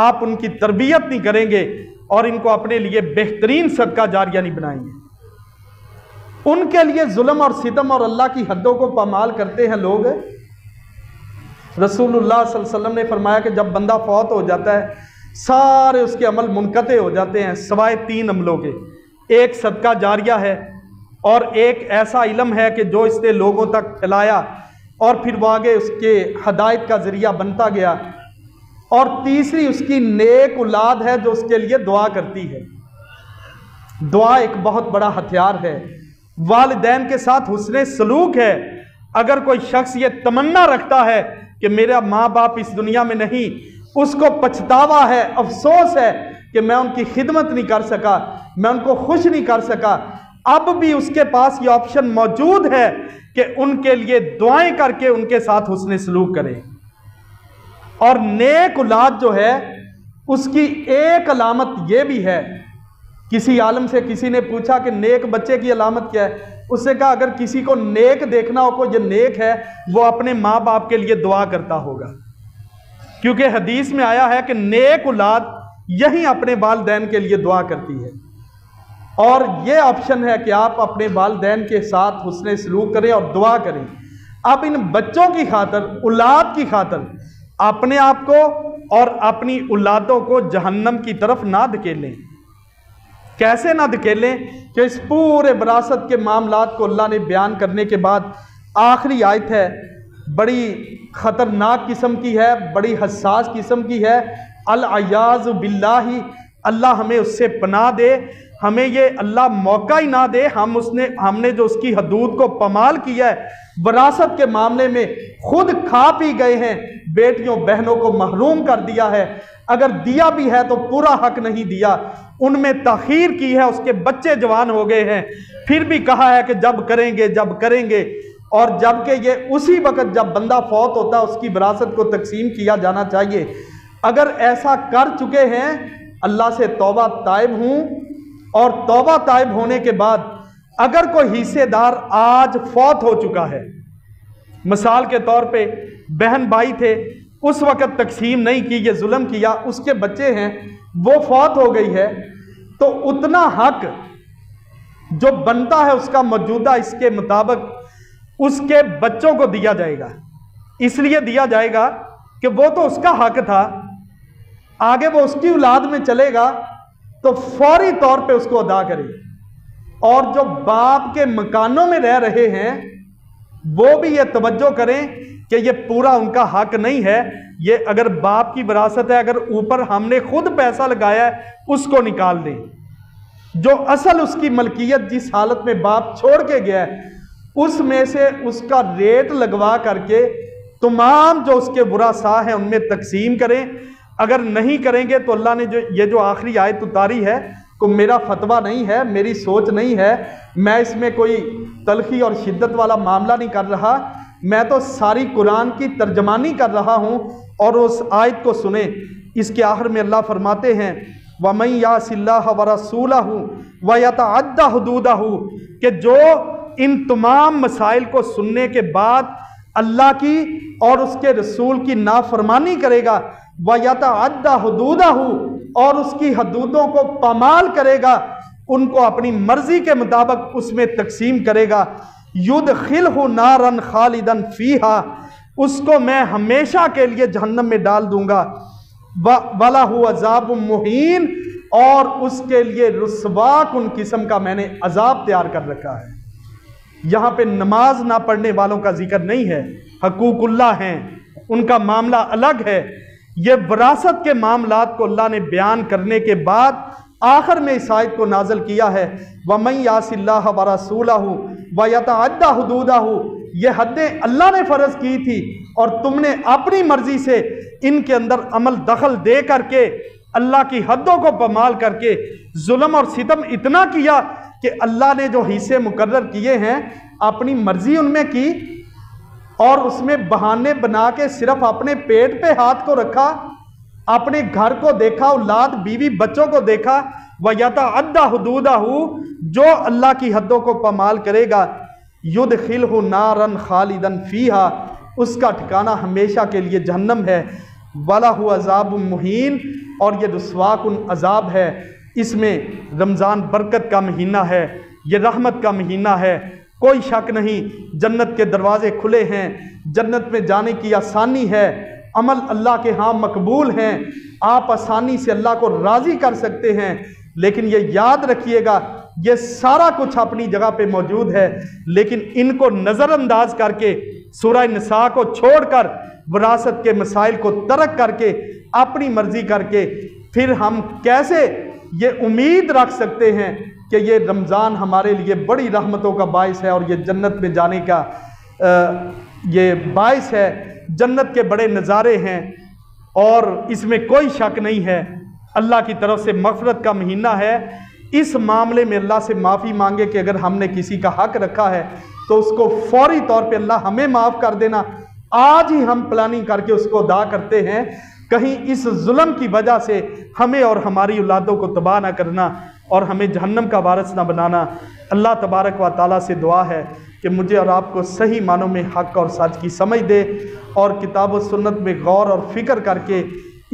آپ ان کی تربیت نہیں کریں گے اور ان کو اپنے لیے بہترین صدقہ جاریہ نہیں بنائیں گے۔ ان کے لیے ظلم اور ستم اور اللہ کی حدوں کو پامال کرتے ہیں لوگ۔ رسول اللہ صلی اللہ علیہ وسلم نے فرمایا کہ جب بندہ فوت ہو جاتا ہے، سارے اس کے عمل منقطع ہو جاتے ہیں سوائے 3 عملوں کے، ایک صدقہ جاریہ ہے، اور ایک ایسا علم ہے کہ جو اس نے لوگوں تک پھیلایا اور پھر وہ آگے اس کے ہدایت کا ذریعہ بنتا گیا، اور تیسری اس کی نیک اولاد ہے جو اس کے لیے دعا کرتی ہے۔ دعا ایک بہت بڑا ہتھیار ہے، والدین کے ساتھ حسن سلوک ہے۔ اگر کوئی شخص یہ تمنا رکھتا ہے کہ میرا ماں باپ اس دنیا میں نہیں، اس کو پچھتاوا ہے، افسوس ہے کہ میں ان کی خدمت نہیں کر سکا، میں ان کو خوش نہیں کر سکا، اب بھی اس کے پاس یہ آپشن موجود ہے کہ ان کے لیے دعائیں کر کے ان کے ساتھ حسن سلوک کرے۔ اور نیک اولاد جو ہے اس کی ایک علامت یہ بھی ہے، کسی عالم سے کسی نے پوچھا کہ نیک بچے کی علامت کیا ہے، اس سے کہا اگر کسی کو نیک دیکھنا ہو کو یہ نیک ہے، وہ اپنے ماں باپ کے لیے دعا کرتا ہوگا، کیونکہ حدیث میں آیا ہے کہ نیک اولاد یہی اپنے والدین کے لیے دعا کرتی ہے۔ اور یہ آپشن ہے کہ آپ اپنے والدین کے ساتھ حسن سلوک کریں اور دعا کریں۔ اب ان بچوں کی خاطر، اولاد کی خاطر اپنے آپ کو اور اپنی اولادوں کو جہنم کی طرف نہ دھکیلیں۔ کیسے نہ دھکیلیں کہ اس پورے وراثت کے معاملات کو اللہ نے بیان کرنے کے بعد آخری آیت ہے، بڑی خطرناک قسم کی ہے، بڑی حساس قسم کی ہے، العیاذ باللہ، اللہ ہمیں اس سے پناہ دے، ہمیں یہ اللہ موقع ہی نہ دے، ہم نے جو اس کی حدود کو پامال کیا ہے، وراثت کے معاملے میں خود کھا پی گئے ہیں، بیٹیوں بہنوں کو محروم کر دیا ہے، اگر دیا بھی ہے تو پورا حق نہیں دیا، ان میں تاخیر کی ہے، اس کے بچے جوان ہو گئے ہیں، پھر بھی کہا ہے کہ جب کریں گے، اور جبکہ یہ اسی وقت جب بندہ فوت ہوتا ہے اس کی وراثت کو تقسیم کیا جانا چاہیے۔ اگر ایسا کر چکے ہیں، اللہ سے توبہ طائب ہوں، اور توبہ طائب ہونے کے بعد اگر کوئی حصے دار آج فوت ہو چکا ہے، مثال کے طور پہ بہن بھائی تھے، اس وقت تقسیم نہیں کی، یہ ظلم کیا، اس کے بچے ہیں، وہ فوت ہو گئی ہے، تو اتنا حق جو بنتا ہے اس کا موجودہ اس کے مطابق اس کے بچوں کو دیا جائے گا۔ اس لیے دیا جائے گا کہ وہ تو اس کا حق تھا، آگے وہ اس کی اولاد میں چلے گا تو فوری طور پہ اس کو ادا کرے، اور جو باپ کے مکانوں میں رہ رہے ہیں وہ بھی یہ توجہ کریں کہ یہ پورا ان کا حق نہیں ہے، یہ اگر باپ کی وراثت ہے، اگر اوپر ہم نے خود پیسہ لگایا ہے اس کو نکال دیں، جو اصل اس کی ملکیت جس حالت میں باپ چھوڑ کے گیا ہے اس میں سے اس کا ریٹ لگوا کر کے تمام جو اس کے ورثاء ہیں ان میں تقسیم کریں۔ اگر نہیں کریں گے تو اللہ نے جو آخری آیت اتاری ہے، کو میرا فتویٰ نہیں ہے، میری سوچ نہیں ہے، میں اس میں کوئی تلخی اور شدت والا معاملہ نہیں کر رہا، میں تو ساری قرآن کی ترجمانی کر رہا ہوں، اور اس آیت کو سنیں۔ اس کے آخر میں اللہ فرماتے ہیں وَمَن يَعْصِ اللَّهَ وَرَسُولَهُ وَيَتَعَدَّ حُدُودَهُ، کہ جو ان تمام مسائل کو سننے کے بعد اللہ کی اور اس کے رسول کی نافرمانی کرے گا، وَيَتَعَدَّ حُدُودَهُ، اور اس کی حدودوں کو پامال کرے گا، ان کو اپنی مرضی کے مطابق اس میں تقسیم کرے گا، يُدْخِلْهُ نَارًا خَالِدًا فِيهَا، اس کو میں ہمیشہ کے لیے جہنم میں ڈال دوں گا، وَلَهُ عَذَابٌ مُّهِينٌ، اور اس کے لیے رسوا کن قسم کا میں نے عذاب تیار کر رکھا ہے۔ یہاں پہ نماز نہ پڑھنے والوں کا ذکر نہیں ہے، حقوق اللہ ہیں، ان کا معاملہ الگ ہے۔ یہ وراثت کے معاملات کو اللہ نے بیان کرنے کے بعد آخر میں اس آیت کو نازل کیا ہے وَمَن يَعْصِ اللَّهَ وَرَسُولَهُ وَيَتَعَدَّ حُدُودَهُ، یہ حدیں اللہ نے فرض کی تھی اور تم نے اپنی مرضی سے ان کے اندر عمل دخل دے کر کے اللہ کی حدوں کو پامال کر کے ظلم اور ستم اتنا کیا کہ اللہ نے جو حصے مقرر کیے ہیں اپنی مرضی ان میں کی، اور اس میں بہانے بنا کے صرف اپنے پیٹ پہ ہاتھ کو رکھا، اپنے گھر کو دیکھا، اولاد بیوی بچوں کو دیکھا۔ وَيَتَعَدَّ حُدُودَهُ، جو اللہ کی حدوں کو پامال کرے گا، يُدْخِلْهُ نَارًا خَالِدًا فِيهَا، اس کا ٹھکانہ ہمیشہ کے لیے جہنم ہے، وَلَهُ عَذَابٌ مُّهِينٌ، اور یہ رسوا کن عذاب ہے۔ اس میں رمضان برکت کا مہینہ ہے، یہ رحمت کا مہینہ ہے، کوئی شک نہیں جنت کے دروازے کھلے ہیں، جنت میں جانے کی آسانی ہے، عمل اللہ کے ہاں مقبول ہیں، آپ آسانی سے اللہ کو راضی کر سکتے ہیں، لیکن یہ یاد رکھیے گا یہ سارا کچھ اپنی جگہ پہ موجود ہے، لیکن ان کو نظر انداز کر کے سورہ نساء کو چھوڑ کر وراثت کے مسائل کو ترک کر کے اپنی مرضی کر کے پھر ہم کیسے یہ امید رکھ سکتے ہیں کہ یہ رمضان ہمارے لیے بڑی رحمتوں کا باعث ہے اور یہ جنت میں جانے کا یہ باعث ہے، جنت کے بڑے نظارے ہیں، اور اس میں کوئی شک نہیں ہے اللہ کی طرف سے مغفرت کا مہینہ ہے۔ اس معاملے میں اللہ سے معافی مانگے کہ اگر ہم نے کسی کا حق رکھا ہے تو اس کو فوری طور پہ اللہ ہمیں معاف کر دینا، آج ہی ہم پلاننگ کر کے اس کو ادا کرتے ہیں، کہیں اس ظلم کی وجہ سے ہمیں اور ہماری اولادوں کو تباہ نہ کرنا اور ہمیں جہنم کا وارث نہ بنانا۔ اللہ تبارک و تعالیٰ سے دعا ہے کہ مجھے اور آپ کو صحیح معنوں میں حق اور سچ کی سمجھ دے، اور کتاب و سنت میں غور اور فکر کر کے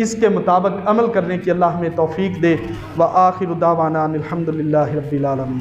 اس کے مطابق عمل کرنے کی اللہ ہمیں توفیق دے۔ وآخر دعوانا الحمدللہ رب العالمین۔